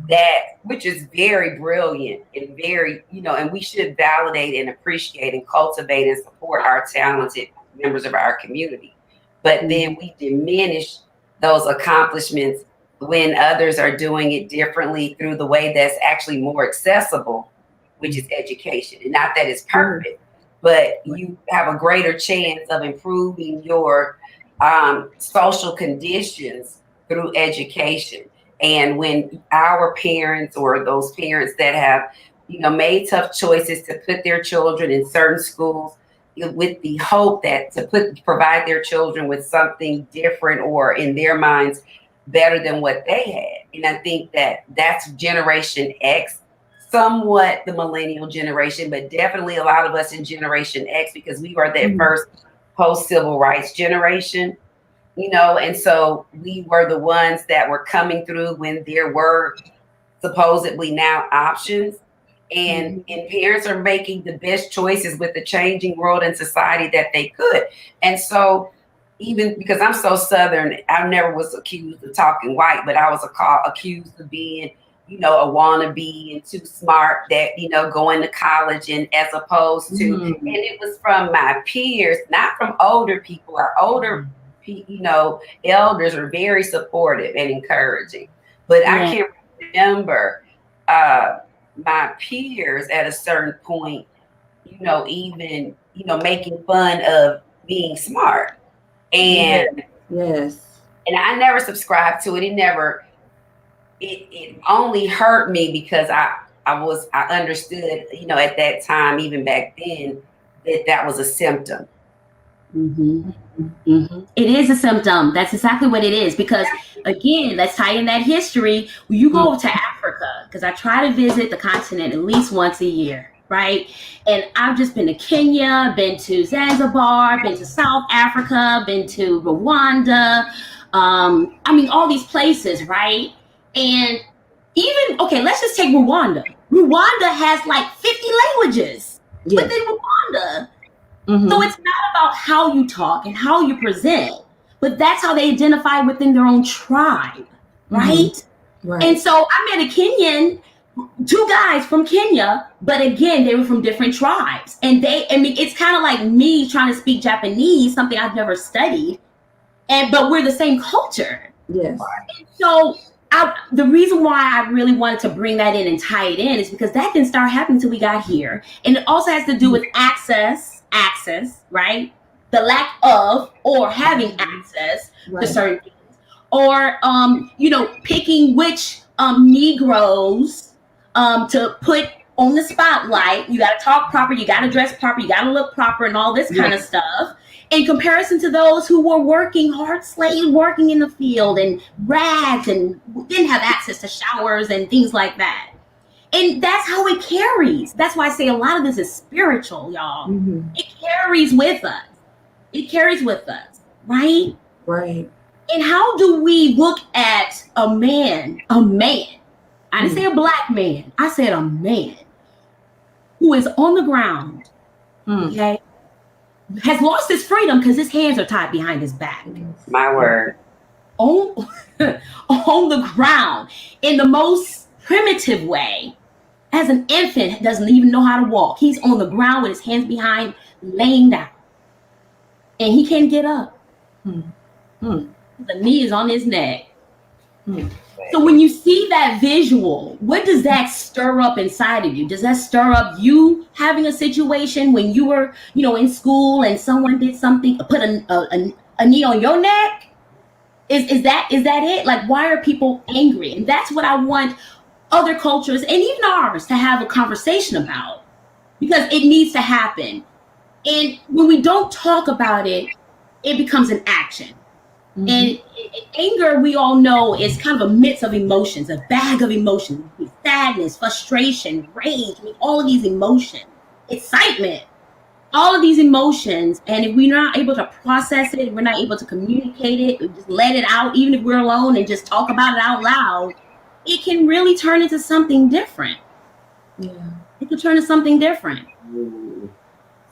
S2: that, which is very brilliant and very, and we should validate and appreciate and cultivate and support our talented members of our community. But then we diminish those accomplishments when others are doing it differently through the way that's actually more accessible, which is education. And not that it's perfect, but you have a greater chance of improving your social conditions through education. And when our parents or those parents that have, made tough choices to put their children in certain schools with the hope that to provide their children with something different or in their minds better than what they had. And I think that that's Generation X, somewhat the millennial generation, but definitely a lot of us in Generation X, because we were that first post-civil rights generation, and so we were the ones that were coming through when there were supposedly now options. And parents are making the best choices with the changing world and society that they could. And so even because I'm so Southern, I never was accused of talking white, but I was accused of being, a wannabe and too smart that, going to college and as opposed to, and it was from my peers, not from older people. Our older, elders are very supportive and encouraging. But I can't remember my peers at a certain point, even, making fun of being smart. And and I never subscribed to it. It only hurt me because I understood, at that time, even back then, that was a symptom.
S1: It is a symptom. That's exactly what it is, because again, let's tie in that history. When you go to Africa, because I try to visit the continent at least once a year, right? And I've just been to Kenya, been to Zanzibar, been to South Africa, been to Rwanda. I mean, all these places, right? And even, okay, let's just take Rwanda. Rwanda has like 50 languages within Rwanda. So it's not about how you talk and how you present, but that's how they identify within their own tribe, right? And so I met a Kenyan, two guys from Kenya, but again, they were from different tribes. And I mean, it's kind of like me trying to speak Japanese, something I've never studied, but we're the same culture.
S3: Yes.
S1: And so the reason why I really wanted to bring that in and tie it in is because that didn't start happening until we got here. And it also has to do with access, right? The lack of or having access to certain things. Or, picking which Negroes to put on the spotlight. You got to talk proper, you got to dress proper, you got to look proper and all this kind of stuff. In comparison to those who were working hard, slave working in the field and rags and didn't have access to showers and things like that. And that's how it carries. That's why I say a lot of this is spiritual, y'all. It carries with us. It carries with us, right?
S3: Right.
S1: And how do we look at a man? I didn't say a black man. I said a man who is on the ground, okay? Has lost his freedom because his hands are tied behind his back.
S2: My word.
S1: On the ground in the most primitive way. As an infant, doesn't even know how to walk. He's on the ground with his hands behind, laying down. And he can't get up. The knee is on his neck. So when you see that visual, what does that stir up inside of you? Does that stir up you having a situation when you were, in school and someone did something, put a knee on your neck? Is that it? Like, why are people angry? And that's what I want other cultures and even ours to have a conversation about, because it needs to happen. And when we don't talk about it, it becomes an action. And anger, we all know, is kind of a mix of emotions, a bag of emotions, sadness, frustration, rage, all of these emotions, excitement, all of these emotions. And if we're not able to process it, if we're not able to communicate it, just let it out, even if we're alone and just talk about it out loud, it can really turn into something different. It can turn into something different.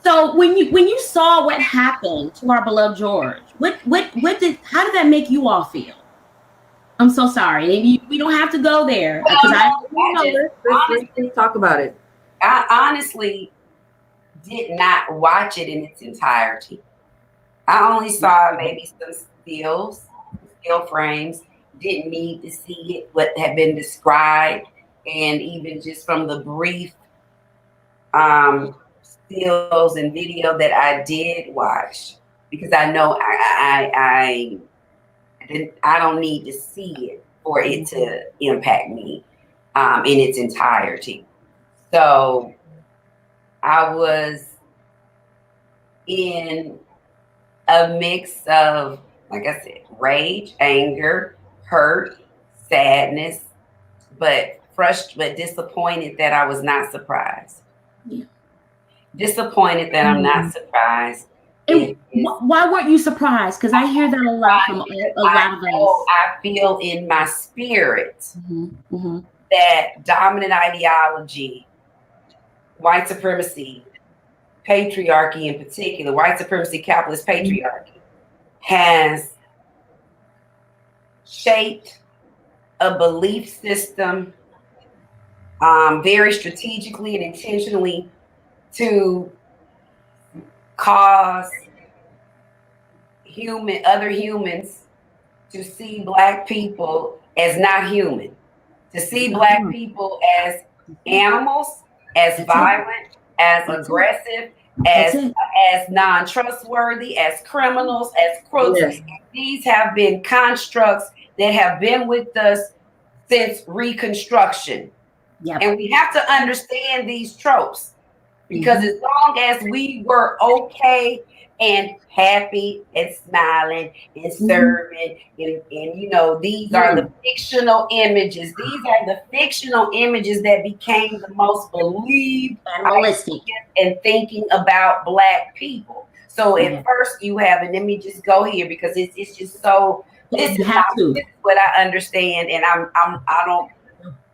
S1: So when you saw what happened to our beloved George, how did that make you all feel? I'm so sorry. We don't have to go there
S3: Let's talk about it.
S2: I honestly did not watch it in its entirety. I only saw maybe some still frames. Didn't need to see it, what had been described, and even just from the brief stills and video that I did watch, because I know I don't need to see it for it to impact me in its entirety. So I was in a mix of, like I said, rage, anger, hurt, sadness, but disappointed that I was not surprised. Disappointed that I'm not surprised.
S1: Why weren't you surprised? Because I hear that a lot from a lot of us.
S2: I feel in my spirit that dominant ideology, white supremacy, patriarchy in particular, white supremacy, capitalist patriarchy, has shaped a belief system very strategically and intentionally to cause other humans to see Black people as not human, to see Black people as animals, as violent, as aggressive, as non-trustworthy, as criminals, as crooks. Yes. These have been constructs that have been with us since Reconstruction. Yep. And we have to understand these tropes, Because as long as we were okay and happy and smiling and serving, and you know, these are the fictional images. These are the fictional images that became the most believed and thinking about Black people. So at first you have, and let me just go here because it's just so. This is what I understand, and I don't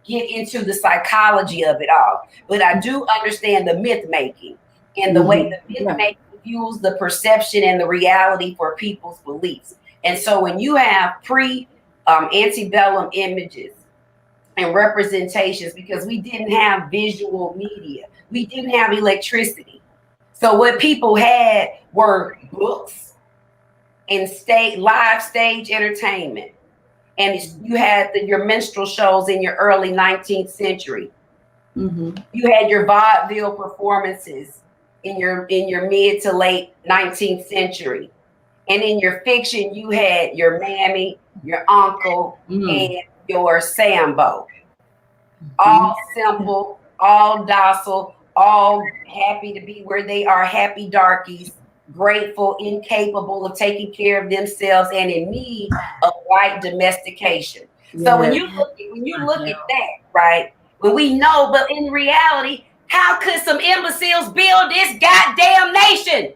S2: get into the psychology of it all, but I do understand the myth making and the way the myth making views the perception and the reality for people's beliefs. And so when you have antebellum images and representations, because we didn't have visual media, we didn't have electricity. So what people had were books and live stage entertainment. And you had your minstrel shows in your early 19th century. You had your vaudeville performances in your mid to late 19th century. And in your fiction, you had your mammy, your uncle, and your Sambo. All simple, all docile, all happy to be where they are, happy darkies, grateful, incapable of taking care of themselves, and in need of white domestication. So when you look at that, right, when we know, but in reality, how could some imbeciles build this goddamn nation?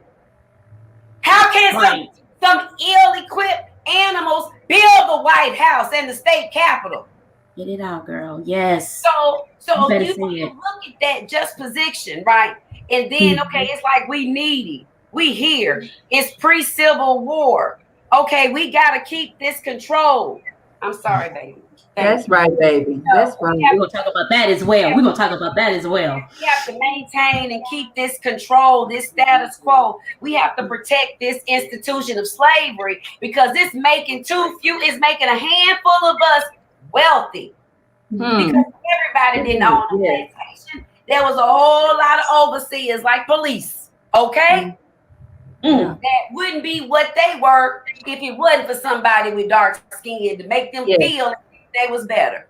S2: How can some ill-equipped animals build the White House and the state capitol?
S1: Get it out, girl. Yes.
S2: So you look at that juxtaposition, right? And then, okay, it's like we needy. We here. It's pre-Civil War. Okay, we got to keep this control. I'm sorry, baby.
S3: That's right, baby. That's right.
S1: We're going to talk about that as well. We
S2: have to maintain and keep this control, this status quo. We have to protect this institution of slavery because it's making it's making a handful of us wealthy. Because everybody didn't own a plantation. There was a whole lot of overseers like police. Okay? That wouldn't be what they were if it wasn't for somebody with dark skin to make them feel they was better.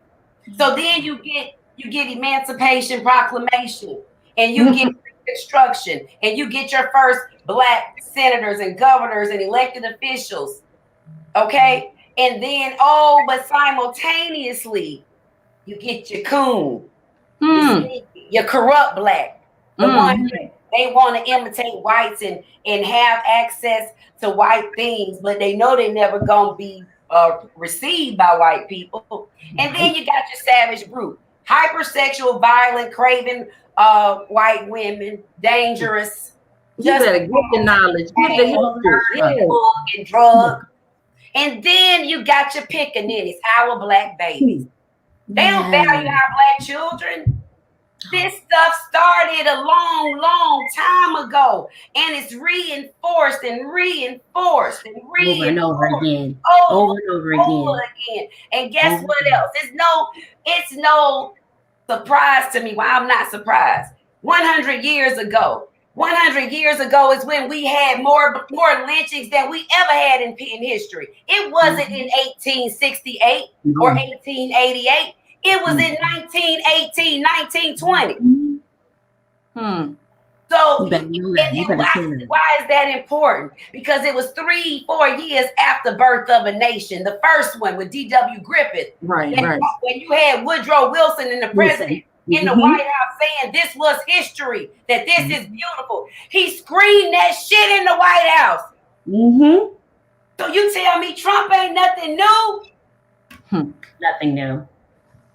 S2: So then you get Emancipation Proclamation, and you get Reconstruction, and you get your first Black senators and governors and elected officials. Okay, and then but simultaneously you get your coon, your corrupt Black, the one they want to imitate whites and have access to white things, but they know they never gonna be received by white people. And then you got your savage brute, hypersexual, violent, craven white women, dangerous.
S3: You better get the knowledge, get the history,
S2: and drug. And then you got your pickaninnies, our Black babies. They don't value our Black children. This stuff started a long, long time ago, and it's reinforced and reinforced and reinforced
S1: over and over again.
S2: And guess what else? It's no surprise to me why I'm not surprised. 100 years ago is when we had more lynchings than we ever had in history. It wasn't in 1868 or 1888. It was in 1918, 1920. So why is that important? Because it was 3-4 years after Birth of a Nation, the first one with D.W. Griffith.
S3: Right.
S2: When you had Woodrow Wilson and the president in the White House saying this was history, that this is beautiful. He screamed that shit in the White House. So you tell me Trump ain't nothing new?
S1: Nothing new.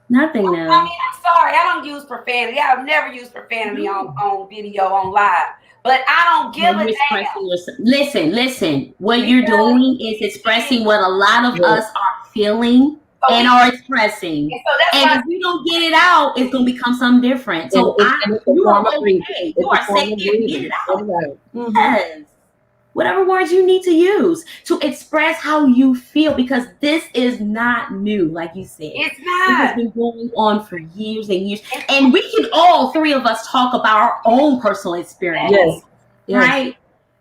S1: Nothing new.
S2: I mean, I'm sorry. I don't use profanity. I've never used profanity on video, on live. But I don't give a damn.
S1: Listen. What you're doing is expressing what a lot of us are feeling and are expressing. And if you don't get it out, it's going to become something different. So you are okay. You are safe. Get it out. Yes. Whatever words you need to use to express how you feel, because this is not new, like you said.
S2: It's not.
S1: It has been going on for years and years. And we can all three of us talk about our own personal experience. Right?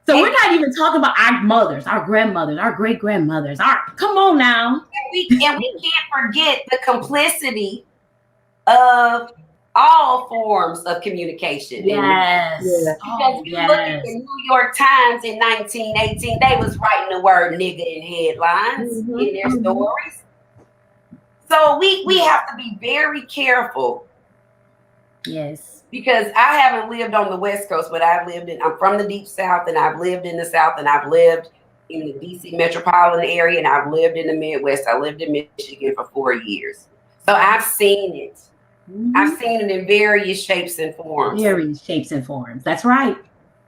S1: So we're not even talking about our mothers, our grandmothers, our great-grandmothers. Come on now.
S2: And we can't forget the complicity of all forms of communication.
S1: Yes.
S3: Yeah.
S2: Because if you look at the New York Times in 1918, they was writing the word nigga in headlines in their stories. So we have to be very careful.
S1: Yes.
S2: Because I haven't lived on the West Coast, but I'm from the Deep South, and I've lived in the South, and I've lived in the DC metropolitan area, and I've lived in the Midwest. I lived in Michigan for 4 years. So I've seen it. I've seen it in various shapes and forms.
S1: Various shapes and forms. That's right.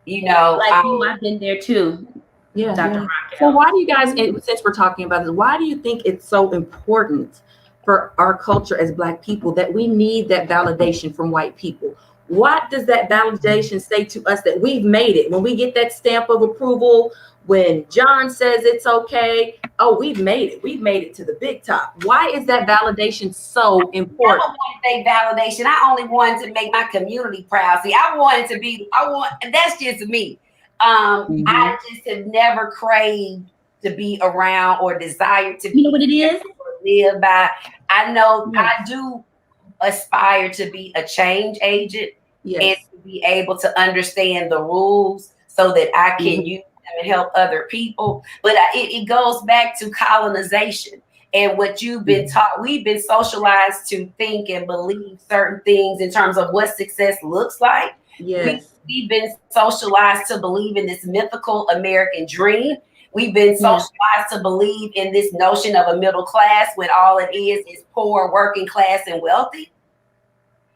S2: You know,
S1: like you, I've been there too.
S3: Yeah,
S1: Dr.
S3: yeah.
S1: Rockell.
S3: So why do you guys, since we're talking about this, why do you think it's so important for our culture as Black people that we need that validation from white people? What does that validation say to us that we've made it? When we get that stamp of approval, when John says it's okay, oh, we've made it. We've made it to the big top. Why is that validation so important?
S2: I don't want validation. I only wanted to make my community proud. See, that's just me. I just have never craved to be around or desired to be.
S1: You know what it is?
S2: Live by. I know I do aspire to be a change agent and to be able to understand the rules so that I can use them and help other people. But it goes back to colonization and what you've been taught. We've been socialized to think and believe certain things in terms of what success looks like.
S3: Yes.
S2: We've been socialized to believe in this mythical American dream. We've been socialized to believe in this notion of a middle class when all it is poor, working class, and wealthy.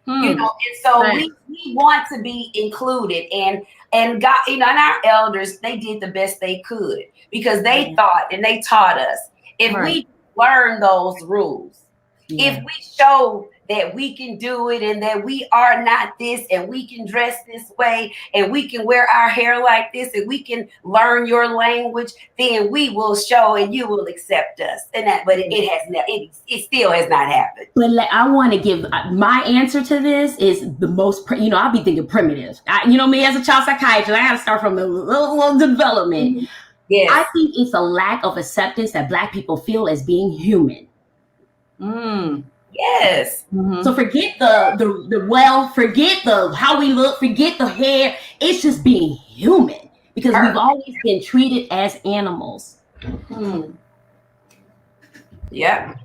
S2: You know, and so we want to be included, and God, you know, and our elders, they did the best they could because they thought and they taught us. If we learn those rules, if we show that we can do it and that we are not this and we can dress this way and we can wear our hair like this and we can learn your language, then we will show and you will accept us. And that, but it has not, it still has not happened.
S1: But I want to give my answer to this is the most, I'll be thinking primitive. Me as a child psychiatrist, I got to start from the little development.
S2: Yes.
S1: I think it's a lack of acceptance that Black people feel as being human.
S2: Yes.
S1: So forget the wealth, forget the how we look, forget the hair. It's just being human because we've always been treated as animals.
S2: Yeah.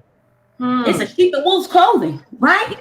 S1: It's a sheep in wolf's clothing, right?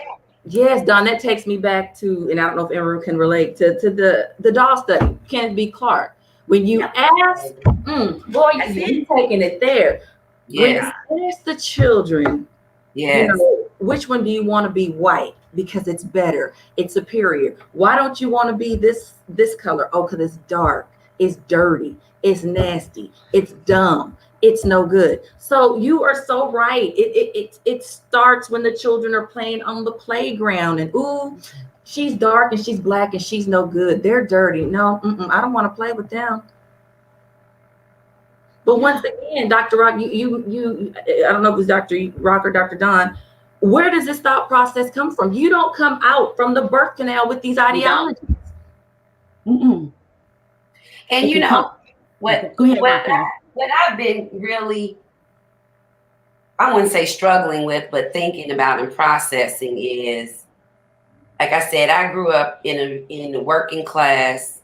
S3: Yes, Don, that takes me back to, and I don't know if everyone can relate to the doll study, Kenneth B. Clark. When you ask, boy, you're taking it there.
S2: Yes.
S3: When you ask the children,
S2: yes,
S3: which one do you want to be? White, because it's better, it's superior. Why don't you want to be this color? Oh, because it's dark, it's dirty, it's nasty, it's dumb, it's no good. So you are so right. It starts when the children are playing on the playground and ooh, she's dark and she's Black and she's no good. They're dirty. No, I don't want to play with them. But once again, Dr. Rock, you I don't know if it was Dr. Rock or Dr. Don, where does this thought process come from? You don't come out from the birth canal with these ideologies.
S2: And you know what I've been really, I wouldn't say struggling with, but thinking about and processing is, like I said, I grew up in a working class,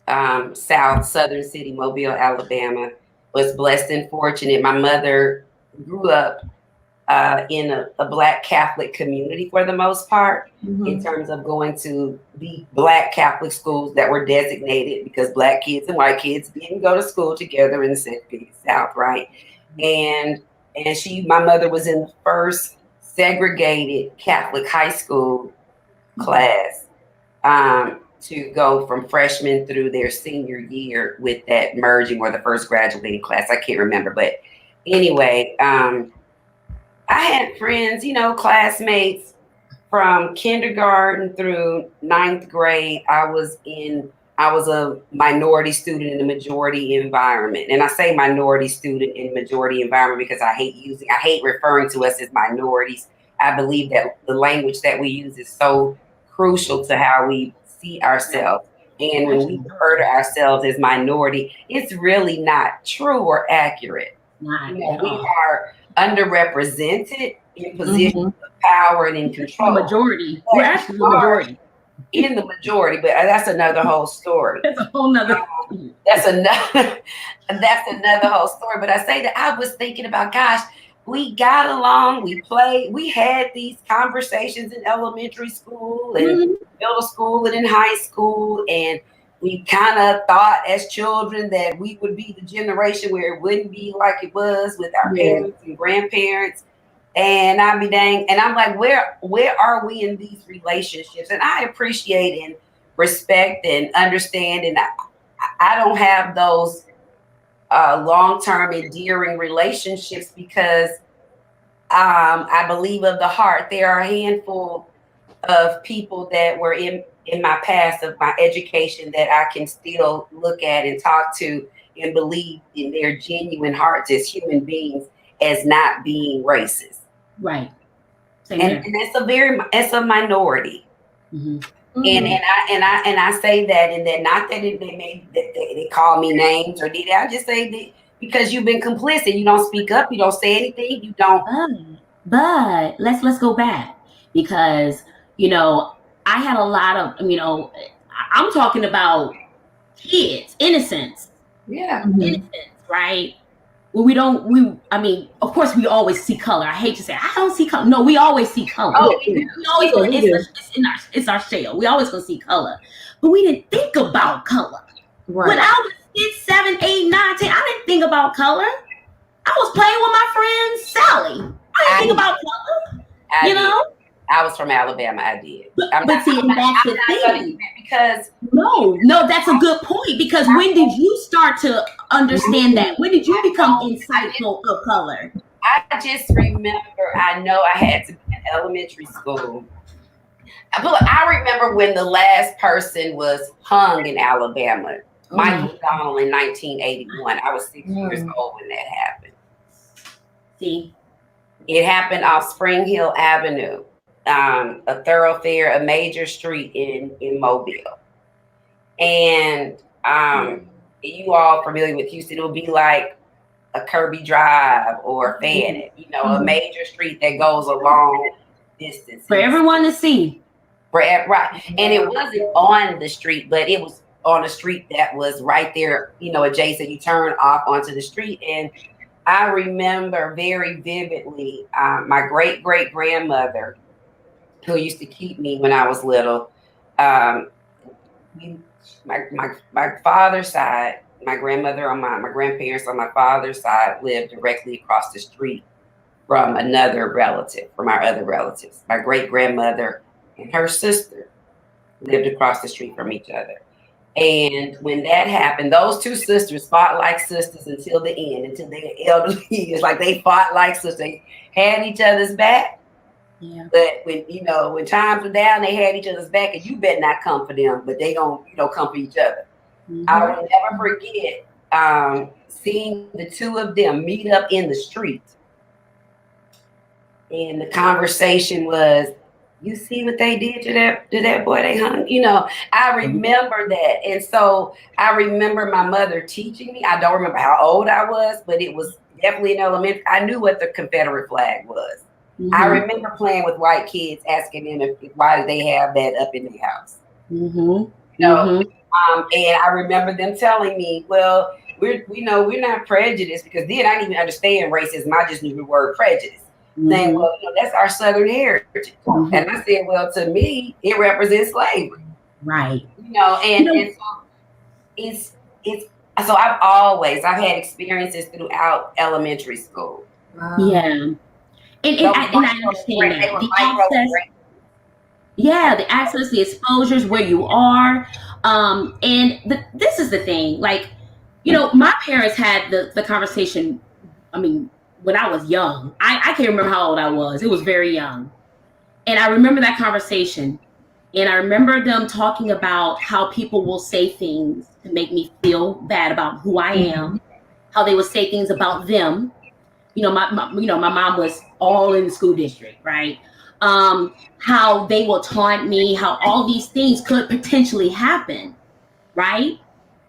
S2: southern city, Mobile, Alabama. Was blessed and fortunate. My mother grew up in a Black Catholic community for the most part, in terms of going to the Black Catholic schools that were designated because Black kids and white kids didn't go to school together in the South, right? And my mother was in the first segregated Catholic high school class to go from freshman through their senior year with that merging or the first graduating class. I can't remember. But anyway, I had friends, classmates from kindergarten through 9th grade. I was a minority student in a majority environment. And I say minority student in majority environment because I hate referring to us as minorities. I believe that the language that we use is so crucial to how we see ourselves. And when we refer to ourselves as minority, it's really not true or accurate. We are underrepresented in position of power and in control.
S1: The majority. We're actually the majority.
S2: In the majority, but that's another whole story.
S1: That's a whole nother.
S2: That's another whole story. But I say that I was thinking about, gosh, we got along, we played, we had these conversations in elementary school and middle school and in high school, and we kind of thought as children that we would be the generation where it wouldn't be like it was with our parents and grandparents. And I'd be dang, and I'm like, where are we in these relationships? And I appreciate and respect and understand, and I don't have those long-term endearing relationships because I believe of the heart. There are a handful of people that were in my past of my education that I can still look at and talk to and believe in their genuine hearts as human beings as not being racist.
S1: Right.
S2: And it's a minority. And I say that, and then not that they call me names or did I just say that because you've been complicit, you don't speak up, you don't say anything, you don't.
S1: But let's go back because I had a lot of I'm talking about kids, innocence.
S2: Yeah,
S1: innocence, right? Well, of course we always see color. I hate to say I don't see color. No, we always see color. It's our shell. We always gonna see color. But we didn't think about color. Right. When I was 6, 7, 8, 9, 10, I didn't think about color. I was playing with my friend Sally. I didn't think about color.
S2: I was from Alabama. I did.
S1: But that's the thing.
S2: Because
S1: no, that's a good point. Because when did you start to understand that? When did you become insightful of color?
S2: I just remember. I know I had to be in elementary school. I remember when the last person was hung in Alabama, Michael Donald, in 1981. I was 6 years old when that happened.
S1: See,
S2: it happened off Spring Hill Avenue. A thoroughfare, a major street in Mobile. And you all familiar with Houston, it would be like a Kirby Drive or Fannin, a major street that goes a long distance.
S1: For everyone to see.
S2: Right. And it wasn't on the street, but it was on a street that was right there, adjacent. You turn off onto the street. And I remember very vividly my great-great-grandmother who used to keep me when I was little. My father's side, my grandmother on my grandparents on my father's side lived directly across the street from another relative, from our other relatives. My great-grandmother and her sister lived across the street from each other. And when that happened, those two sisters fought like sisters until the end, until they were elderly years. Like they fought like sisters. They had each other's back. Yeah. But when times were down, they had each other's back, and you better not come for them, but they don't, come for each other. I will never forget seeing the two of them meet up in the street. And the conversation was, you see what they did to that boy they hung? I remember that. And so I remember my mother teaching me. I don't remember how old I was, but it was definitely in elementary. I knew what the Confederate flag was. I remember playing with white kids, asking them why did they have that up in their house. And I remember them telling me, well, we're not prejudiced, because then I didn't even understand racism. I just knew the word prejudice. Saying, well, that's our Southern heritage. And I said, well, to me, it represents slavery.
S1: Right.
S2: And so it's so I've had experiences throughout elementary school.
S1: Yeah. And I understand that. The access, the exposures, where you are. This is the thing. Like, my parents had the conversation, when I was young. I can't remember how old I was. It was very young. And I remember that conversation. And I remember them talking about how people will say things to make me feel bad about who I am, how they would say things about them. My mom was all in the school district, right? How they will taunt me, how all these things could potentially happen, right?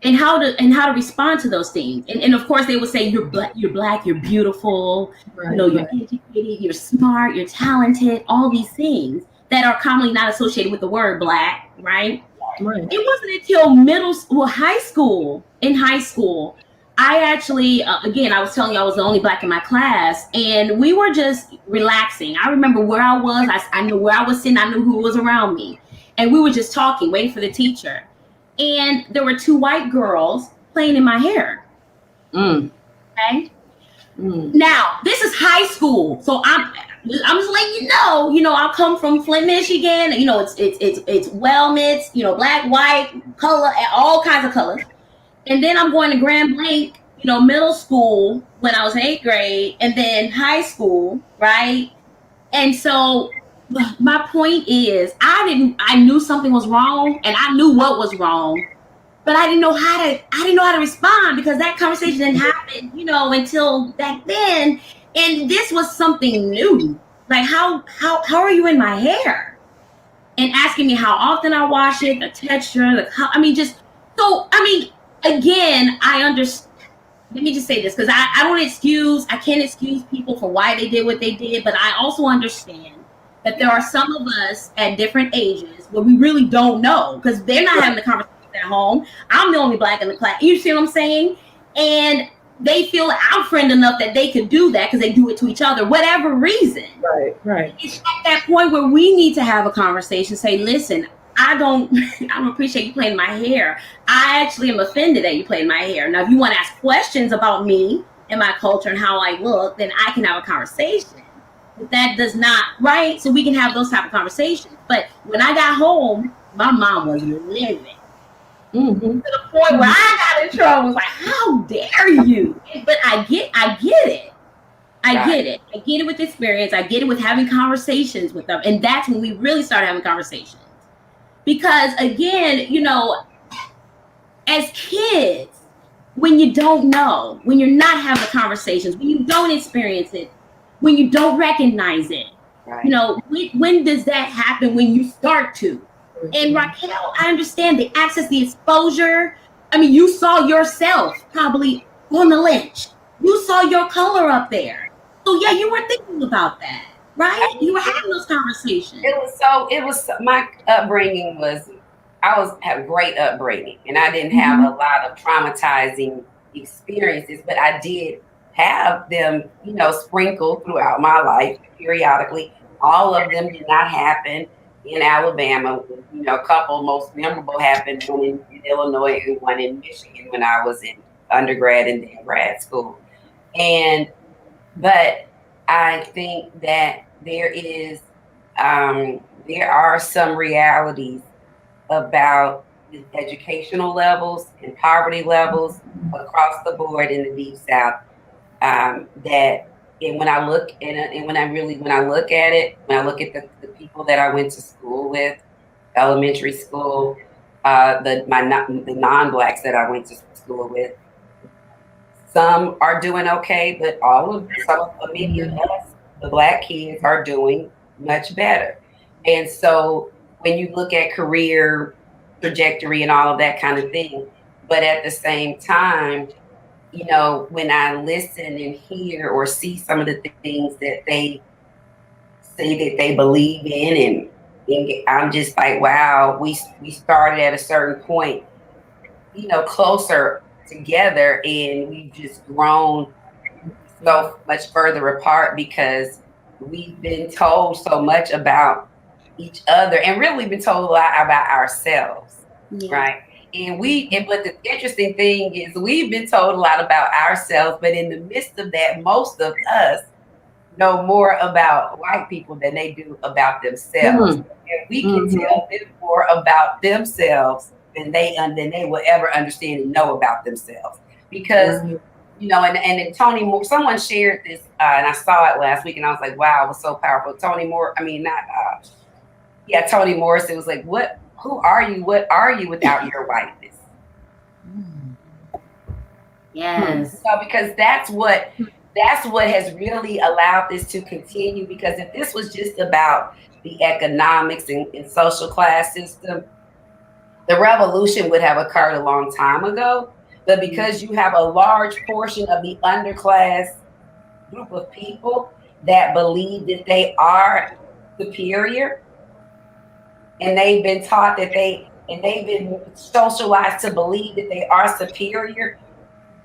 S1: and how to respond to those things. And of course they would say you're black, you're beautiful,
S3: Right,
S1: you know, you're
S3: right.
S1: educated, you're smart, you're talented, all these things that are commonly not associated with the word black, right?
S3: Right.
S1: It wasn't until high school, in high school, I actually, again, I was telling you I was the only black in my class, and we were just relaxing. I remember where I was. I knew where I was sitting. I knew who was around me. And we were just talking, waiting for the teacher. And there were two white girls playing in my hair. Okay? Now, this is high school. So I'm just letting you know, I come from Flint, Michigan. You know, it's well mixed, you know, black, white, color, all kinds of colors. And then I'm going to Grand Blanc, you know, middle school when I was in 8th grade, and then high school, right? And so my point is, I knew something was wrong, and I knew what was wrong, but I didn't know how to respond, because that conversation didn't happen, you know, until back then. And this was something new. Like, how are you in my hair? And asking me how often I wash it, the texture, the color. Again, I understand. Let me just say this, because I can't excuse people for why they did what they did, but I also understand that there are some of us at different ages where we really don't know, because they're not having the conversation at home. I'm the only black in the class. You see what I'm saying? And they feel like I'm friend enough that they can do that because they do it to each other, whatever reason.
S3: Right.
S1: It's at that point where we need to have a conversation, say, listen, I don't appreciate you playing my hair. I actually am offended that you played my hair. Now, if you want to ask questions about me and my culture and how I look, then I can have a conversation. But that does not, right? So we can have those type of conversations. But when I got home, my mom was livid. To the point where I got in trouble. Was like, how dare you? But I get it. I get it. I get it with experience. I get it with having conversations with them. And that's when we really started having conversations. Because again, you know, as kids, when you don't know, when you're not having conversations, when you don't experience it, when you don't recognize it,
S2: Right.
S1: you know, when does that happen? When you start to. And Rockell, I understand the access, the exposure. I mean, you saw yourself probably on the lynch. You saw your color up there. So yeah, you were thinking about that, right? You were having those conversations.
S2: My upbringing was, had a great upbringing, and I didn't have a lot of traumatizing experiences, but I did have them, you know, sprinkled throughout my life periodically. All of them did not happen in Alabama. You know, a couple most memorable happened, one in Illinois and one in Michigan when I was in undergrad and then grad school. But I think that there are some realities about the educational levels and poverty levels across the board in the Deep South, and when I look at it, when I look at the people that I went to school with, elementary school, the non-blacks that I went to school with, some are doing okay, but many of us, the black kids, are doing much better. And so when you look at career trajectory and all of that kind of thing, but at the same time, you know, when I listen and hear or see some of the things that they say that they believe in, and I'm just like, wow, we started at a certain point, you know, closer together, and we've just grown so much further apart because we've been told so much about each other, and really been told a lot about ourselves, right? But the interesting thing is we've been told a lot about ourselves, but in the midst of that, most of us know more about white people than they do about themselves. And we can tell them more about themselves than they will ever understand and know about themselves. Because, you know, and Toni Moore, someone shared this, and I saw it last week, and I was like, wow, it was so powerful. Toni Morrison was like, who are you? What are you without your whiteness?
S1: Yes.
S2: So because that's what has really allowed this to continue. Because if this was just about the economics and social class system, The revolution would have occurred a long time ago, but because you have a large portion of the underclass group of people that believe that they are superior, and they've been taught that they've been socialized to believe that they are superior,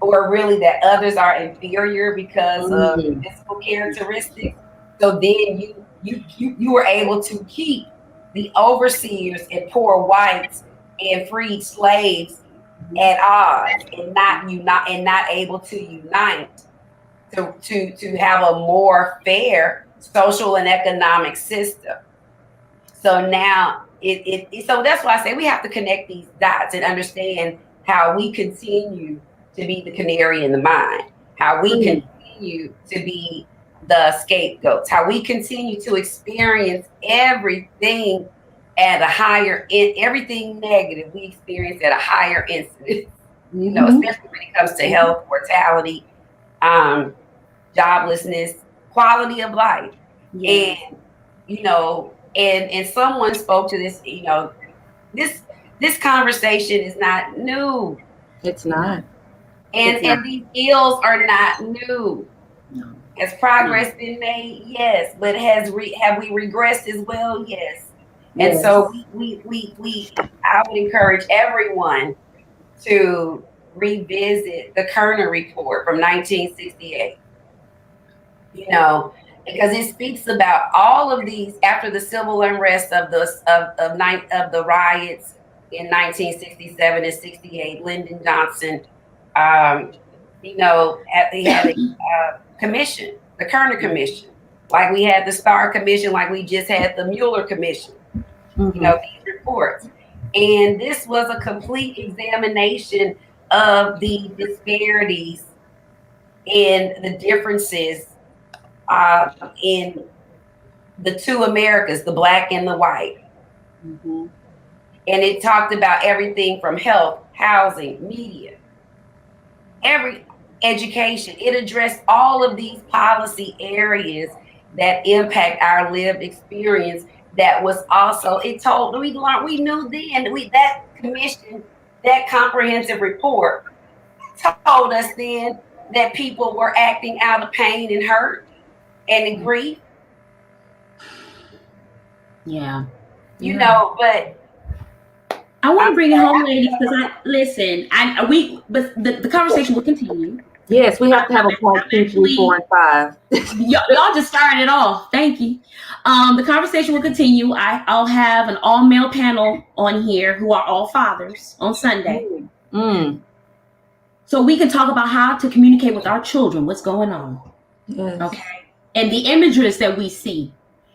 S2: or really that others are inferior because of physical characteristics. So then you were able to keep the overseers and poor whites and freed slaves at odds, and not able to unite to have a more fair social and economic system. So now so that's why I say we have to connect these dots and understand how we continue to be the canary in the mine, how we continue to be the scapegoats, how we continue to experience everything at a higher, everything negative we experience at a higher incidence, you know, especially when it comes to health, mortality, joblessness, quality of life. And, you know, and someone spoke to this, you know, this conversation is not new.
S3: It's not.
S2: And these ills are not new.
S3: No.
S2: Has progress been made? Yes. But have we regressed as well? Yes. And so I would encourage everyone to revisit the Kerner report from 1968. You know, because it speaks about all of these after the civil unrest of the riots in 1967 and 68. Lyndon Johnson, you know, they had a commission, the Kerner Commission, like we had the Starr Commission, like we just had the Mueller Commission. You know, these reports, and this was a complete examination of the disparities and the differences in the two Americas, the Black and the white. And it talked about everything from health, housing, media, every education. It addressed all of these policy areas that impact our lived experience. That was also, it told, we knew then, that commission, that comprehensive report told us then that people were acting out of pain and hurt and in grief.
S1: Yeah.
S2: You know, but
S1: I want to bring it home, ladies, because but the conversation will continue.
S3: Yes, we have to have a part 2, 3, 4, and 5.
S1: Y'all just started it off. Thank you. The conversation will continue. I'll have an all-male panel on here who are all fathers on Sunday. So we can talk about how to communicate with our children, what's going on.
S3: Yes. Okay.
S1: And the images that we see.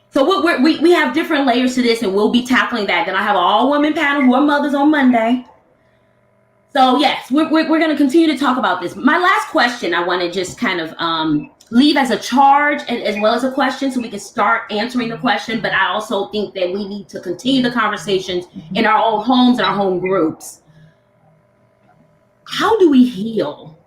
S1: So we have different layers to this, and we'll be tackling that. Then I have an all-women panel who are mothers on Monday. So yes, we're going to continue to talk about this. My last question, I want to just kind of leave as a charge and as well as a question, so we can start answering the question. But I also think that we need to continue the conversations in our own homes and our home groups. How do we heal?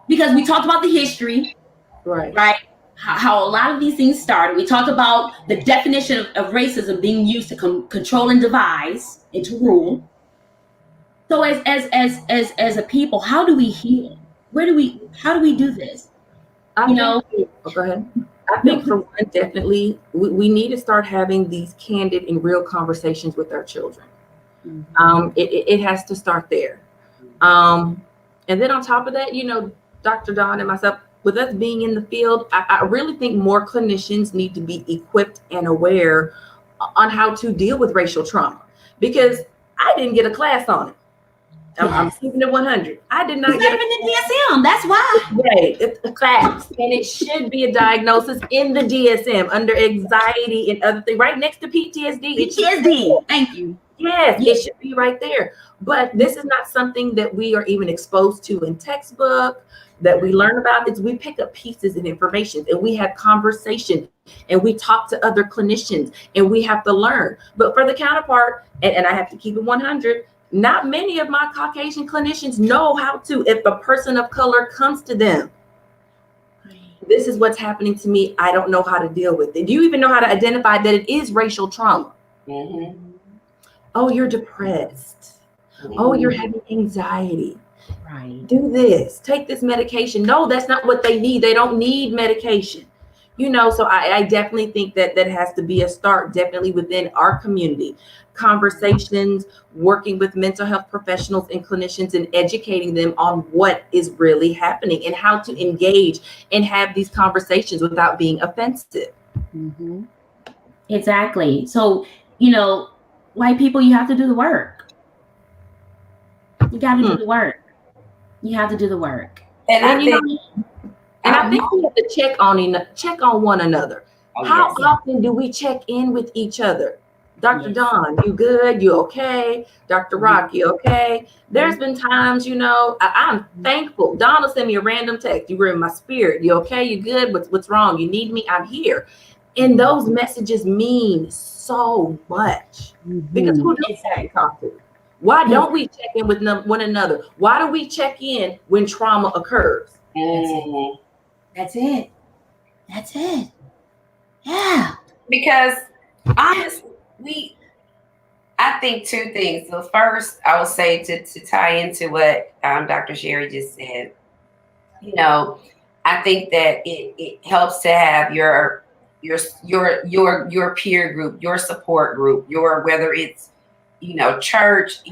S1: Because we talked about the history, right? How a lot of these things started. We talked about the definition of racism being used to control and devise and to rule. So as a people, how do we heal? How do we do this?
S3: Go ahead. I think for one, definitely we need to start having these candid and real conversations with our children. It has to start there. And then on top of that, you know, Dr. Dawn and myself, with us being in the field, I really think more clinicians need to be equipped and aware on how to deal with racial trauma, because I didn't get a class on it. I'm keeping it 100. I did not get
S1: even the DSM. That's why.
S3: Right, it's a class, and it should be a diagnosis in the DSM under anxiety and other things, right next to PTSD.
S1: PTSD. Thank you.
S3: Yes, it should be right there. But this is not something that we are even exposed to in textbook, that we learn about. It's we pick up pieces of information and we have conversation and we talk to other clinicians and we have to learn. But for the counterpart, and I have to keep it 100, not many of my Caucasian clinicians know how to, if a person of color comes to them, this is what's happening to me, I don't know how to deal with it. Do you even know how to identify that it is racial trauma? Oh, you're depressed. Oh, you're having anxiety.
S1: Right.
S3: Do this, take this medication. No, that's not what they need. They don't need medication. So I definitely think that has to be a start, definitely within our community. Conversations, working with mental health professionals and clinicians and educating them on what is really happening and how to engage and have these conversations without being offensive.
S1: Mm-hmm. Exactly. So, white people, you have to do the work. You got to do the work. You have to do the work.
S3: And I think we have to check on one another. How often do we check in with each other? Dr. Dawn, you good? You okay? Dr. Rock, you okay? There's been times, I'm thankful. Dawn will send me a random text. You were in my spirit. You okay? You good? What's wrong? You need me? I'm here. And those messages mean so much. Because who do we talk to? Why don't we check in with one another? Why do we check in when trauma occurs?
S1: That's it. Yeah.
S2: Because honestly, I think two things. So first, I will say to tie into what Dr. Cherry just said, I think that it helps to have your peer group, your support group, whether it's church,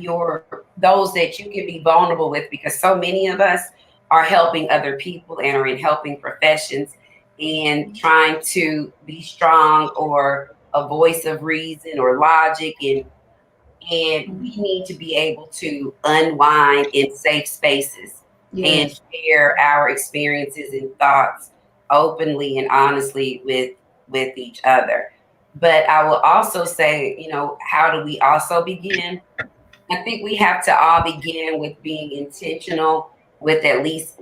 S2: those that you can be vulnerable with, because so many of us are helping other people and are in helping professions and trying to be strong or a voice of reason or logic, and we need to be able to unwind in safe spaces and share our experiences and thoughts openly and honestly with each other. But I will also say, how do we also begin? I think we have to all begin with being intentional with at least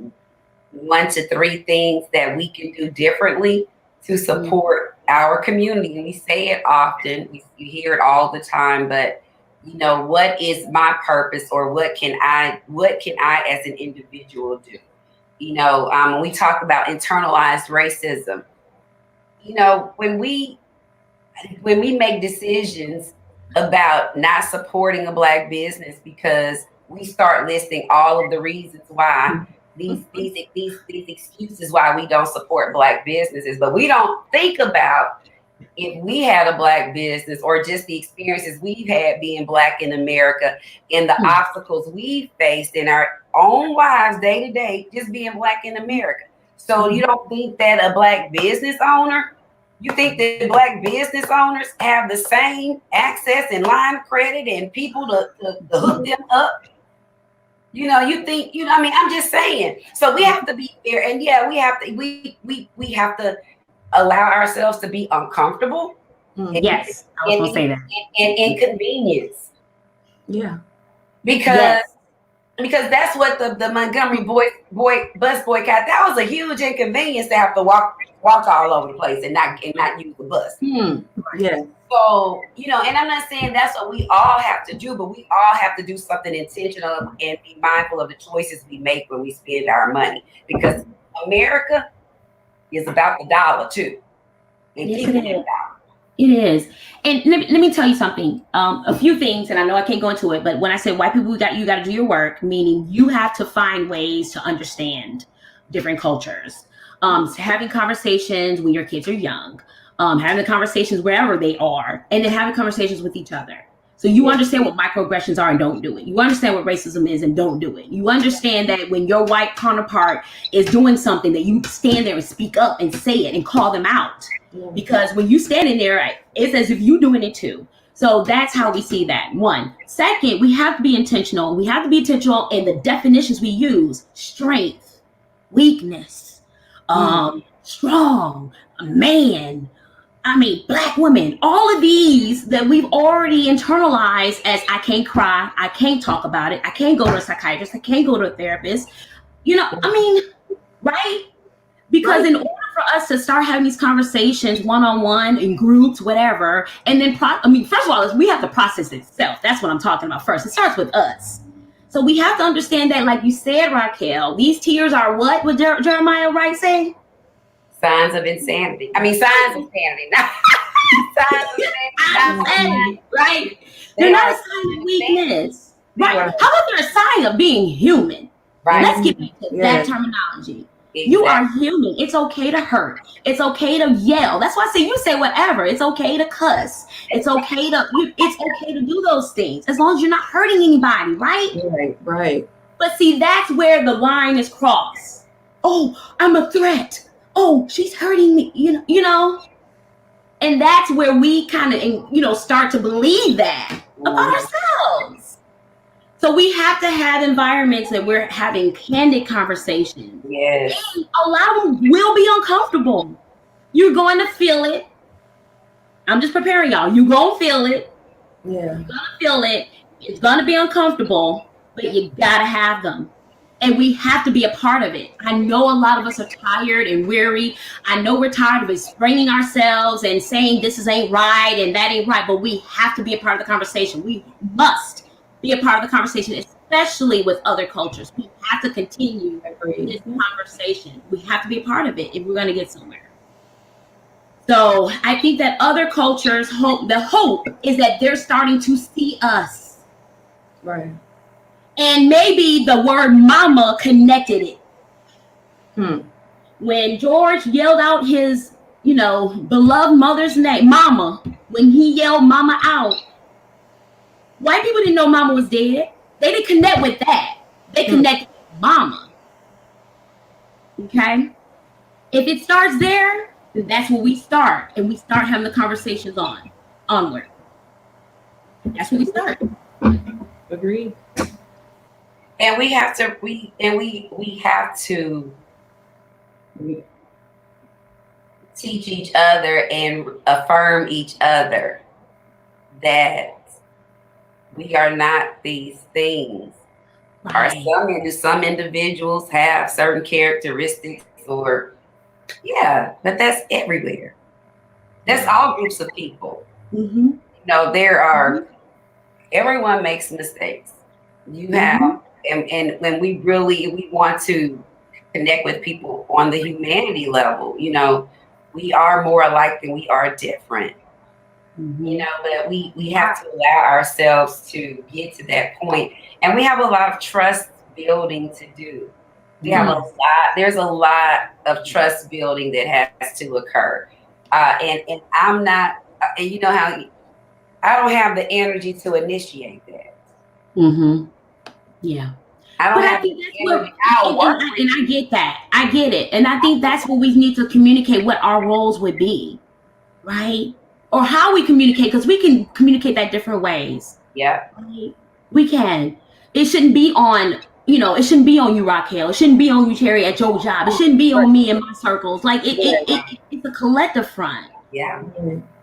S2: 1 to 3 things that we can do differently to support our community. And we say it often, you hear it all the time, but what is my purpose, or what can I as an individual do? When we talk about internalized racism, when we make decisions about not supporting a Black business because we start listing all of the reasons why, these excuses why we don't support Black businesses, but we don't think about if we had a Black business, or just the experiences we've had being Black in America and the obstacles we faced in our own lives day to day, just being Black in America. So you don't think that a Black business owner, you think that Black business owners have the same access and line of credit and people to hook them up? You think, I'm just saying. So we have to be fair, and we have to allow ourselves to be uncomfortable.
S1: Yes, I was gonna say that.
S2: And inconvenience.
S3: Yeah.
S2: Because that's what the Montgomery bus boycott, that was a huge inconvenience to have to walk all over the place and not use the bus.
S3: Yeah.
S2: So, and I'm not saying that's what we all have to do, but we all have to do something intentional and be mindful of the choices we make when we spend our money, because America is about the dollar too. And
S1: it is. And let me tell you something. A few things, and I know I can't go into it, but when I say white people, you got to do your work, meaning you have to find ways to understand different cultures. Having conversations when your kids are young, having the conversations wherever they are, and then having conversations with each other. So you understand what microaggressions are and don't do it. You understand what racism is and don't do it. You understand that when your white counterpart is doing something, that you stand there and speak up and say it and call them out. Because when you stand in there, it's as if you're doing it too. So that's how we see that. One. Second, we have to be intentional. We have to be intentional in the definitions we use: strength, weakness, strong, man. Black women, all of these that we've already internalized as I can't cry, I can't talk about it, I can't go to a psychiatrist, I can't go to a therapist. Right? Because in order for us to start having these conversations one-on-one, in groups, whatever, and then, first of all, we have to process itself. That's what I'm talking about first. It starts with us. So we have to understand that, like you said, Rockell, these tears are what would Jeremiah Wright say?
S2: Signs of insanity. Signs of sanity. signs of
S1: I'm saying, right? They're not a sign of weakness. Right.
S3: Right.
S1: How about they're a sign of being human?
S2: Right.
S1: Let's get back to that terminology. You are human. It's okay to hurt. It's okay to yell. That's why I say you say whatever. It's okay to cuss. It's okay to do those things as long as you're not hurting anybody, right?
S3: Right.
S1: But see, that's where the line is crossed. Oh, I'm a threat. Oh, she's hurting me. You know. And that's where we kind of, start to believe that about ourselves. So we have to have environments that we're having candid conversations.
S2: Yes.
S1: And a lot of them will be uncomfortable. You're going to feel it. I'm just preparing y'all. You're going to feel it.
S3: Yeah.
S1: You're going to feel it. It's going to be uncomfortable, but you got to have them. And we have to be a part of it. I know a lot of us are tired and weary. I know we're tired of explaining ourselves and saying this ain't right and that ain't right, but we have to be a part of the conversation. We must be a part of the conversation, especially with other cultures. We have to continue this conversation. We have to be a part of it if we're going to get somewhere. So I think that other cultures the hope is that they're starting to see us.
S3: Right.
S1: And maybe the word mama connected it. When George yelled out his, beloved mother's name, mama, when he yelled mama out, white people didn't know mama was dead. They didn't connect with that. They connected with mama. Okay? If it starts there, then that's where we start. And we start having the conversations onward. That's where we start.
S3: Agreed.
S2: And we have to we have to teach each other and affirm each other that we are not these things.
S1: Right.
S2: Or some individuals have certain characteristics but that's everywhere. That's all groups of people.
S1: Mm-hmm.
S2: Everyone makes mistakes. You have, and when we want to connect with people on the humanity level, we are more alike than we are different. But we have to allow ourselves to get to that point. And we have a lot of trust building to do. There's a lot of trust building that has to occur. And I'm not, how I don't have the energy to initiate that.
S1: Mm-hmm. Yeah.
S2: I
S1: get that. I get it. And I think that's what we need to communicate what our roles would be, right? Or how we communicate, because we can communicate that different ways.
S2: Yeah.
S1: Right? We can. It shouldn't be on, it shouldn't be on you, Rockell. It shouldn't be on you, Cherry, at your job. It shouldn't be on me in my circles. Like it's a collective front.
S2: Yeah.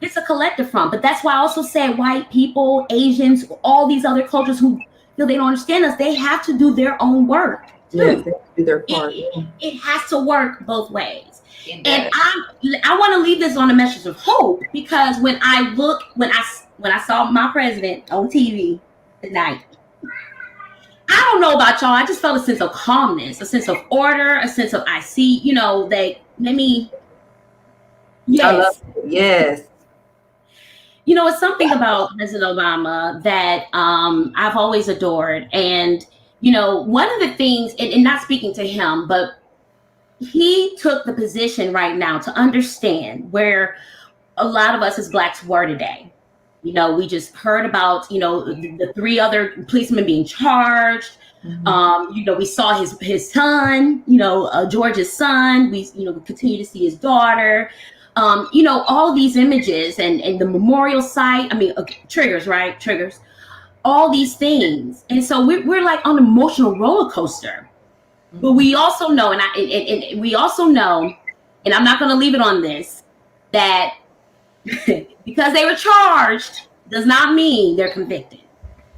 S1: It's a collective front. But that's why I also said white people, Asians, all these other cultures who feel they don't understand us, they have to do their own work.
S3: Yes, they have to do their part.
S1: It has to work both ways. And I want to leave this on a message of hope, because when I saw my president on TV tonight, I don't know about y'all, I just felt a sense of calmness, a sense of order, a sense of I see, yes.
S3: Yes.
S1: It's something about President Obama that I've always adored. And, one of the things, and not speaking to him, but he took the position right now to understand where a lot of us as Blacks were today. We just heard about, the 3 other policemen being charged. Mm-hmm. We saw his son, George's son. We, continue to see his daughter. All these images and the memorial site. Triggers, right? Triggers. All these things. And so we're like on an emotional roller coaster. Mm-hmm. But we also know, and we also know, and I'm not going to leave it on this, that because they were charged does not mean they're convicted.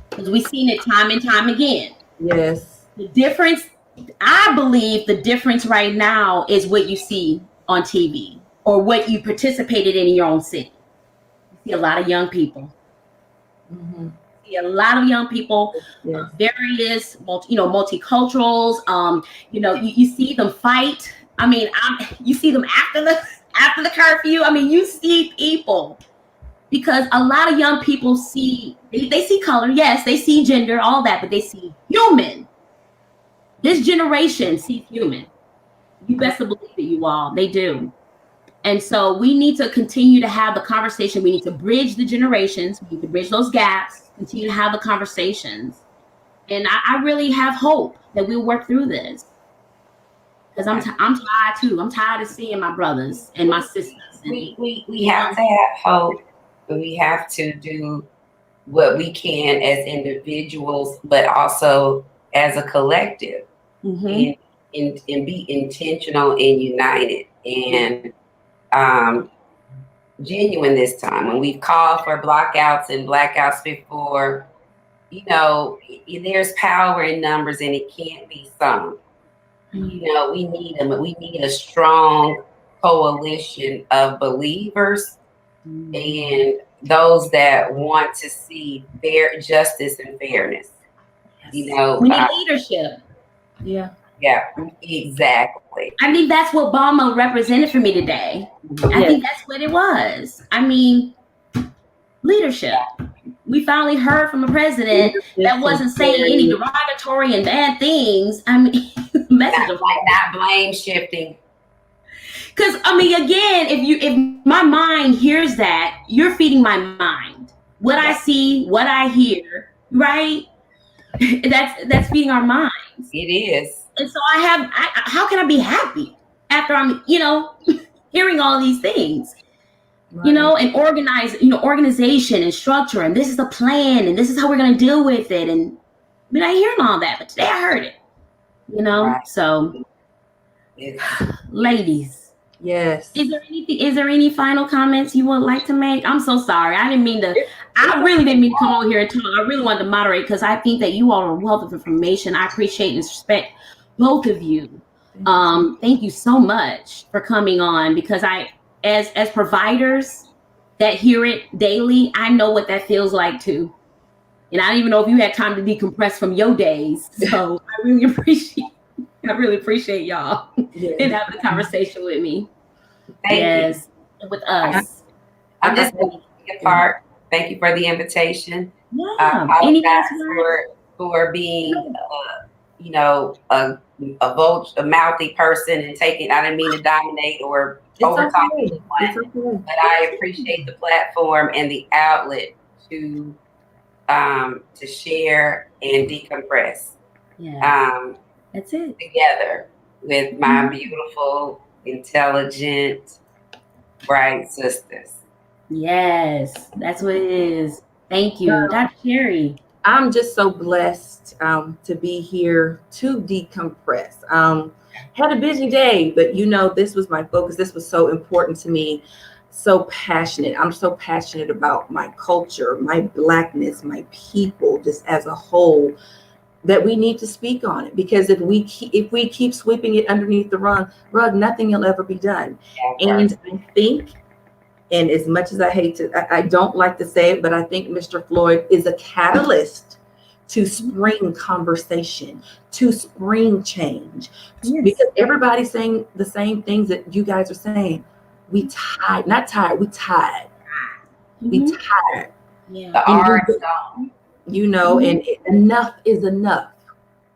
S1: Because we've seen it time and time again.
S3: Yes.
S1: The difference, I believe the difference right now is what you see on TV or what you participated in your own city. You see a lot of young people.
S3: Mm-hmm.
S1: You see a lot of young people,
S3: yes.
S1: Various, multiculturals. You see them fight. You see them after the curfew. You see people because a lot of young people see, they see color, yes, they see gender, all that, but they see human. This generation sees human. You best believe it, you all, they do. And so we need to continue to have the conversation. We need to bridge the generations. We need to bridge those gaps, continue to have the conversations. And I really have hope that we'll work through this. Because I'm tired too. I'm tired of seeing my brothers and my sisters.
S2: We have to have hope. We have to do what we can as individuals, but also as a collective, and be intentional and united and genuine this time. When we've called for blockouts and blackouts before, you know, there's power in numbers and it can't be sung. You know, we need them. We need a strong coalition of believers and those that want to see fair justice and fairness. You know,
S1: we need leadership.
S3: Yeah,
S2: exactly.
S1: I think that's what Obama represented for me today. I think that's what it was. I mean, leadership. We finally heard from a president that wasn't saying any derogatory and bad things. I mean, message of
S2: like not blame shifting.
S1: Because I mean, again, if my mind hears that, you're feeding my mind. What I see, what I hear, right? That's feeding our minds.
S2: It is.
S1: And so how can I be happy after I'm, hearing all these things? Right. And organization and structure, and this is the plan, and this is how we're going to deal with it. And I mean, I hearing all that, but today I heard it. Right. So, ladies.
S3: Yes.
S1: Is there any final comments you would like to make? I'm so sorry. I really didn't mean to come over here and talk. I really wanted to moderate because I think that you all are a wealth of information. I appreciate and respect both of you. Thank you so much for coming on, because as providers that hear it daily, I know what that feels like too. And I don't even know if you had time to decompress from your days. So I really appreciate y'all and having a conversation with me.
S2: Thank
S1: you. With us.
S2: I'm just going to be a part. Thank you for the invitation.
S1: Yeah.
S2: For being, a mouthy person and taking. I didn't mean to dominate or over talk anyone, but I appreciate the platform and the outlet to share and decompress.
S1: Yeah. That's it.
S2: Together with my beautiful, intelligent, bright sisters. Yes,
S1: that's what it is. Thank you, Dr. Cherry.
S3: I'm just so blessed to be here to decompress. Had a busy day, but this was my focus. This was so important to me. So passionate. I'm so passionate about my culture, my Blackness, my people, just as a whole, that we need to speak on it, because if we keep sweeping it underneath the rug, nothing will ever be done. And I think, and as much as I don't like to say it, but I think Mr. Floyd is a catalyst to spring conversation, to spring change, because everybody's saying the same things that you guys are saying. We tired. We tired.
S1: Yeah.
S2: The R is gone.
S3: And enough is enough.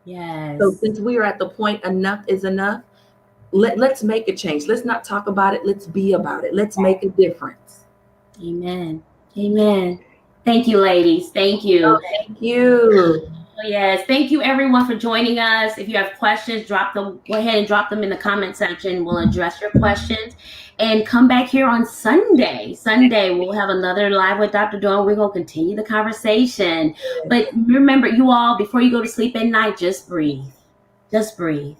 S1: Yes.
S3: So since we are at the point enough is enough, let's make a change. Let's not talk about it. Let's be about it. Let's make a difference.
S1: Amen. Amen. Thank you, ladies. Thank you.
S3: Oh, thank you.
S1: Yes. Thank you, everyone, for joining us. If you have questions, go ahead and drop them in the comment section. We'll address your questions. And come back here on Sunday. We'll have another Live with Dr. Dawn. We're going to continue the conversation. But remember, you all, before you go to sleep at night, just breathe. Just breathe.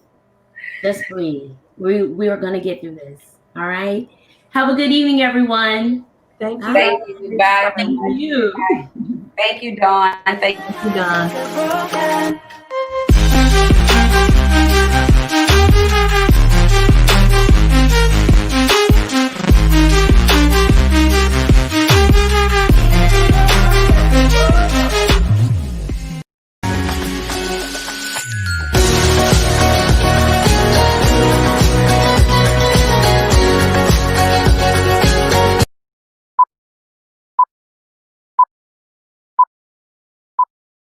S1: Just breathe. We are going to get through this. All right? Have a good evening, everyone.
S3: Thank you.
S2: Thank you. Bye.
S1: Thank you.
S2: Thank you, Dawn. Thank you,
S3: Dawn.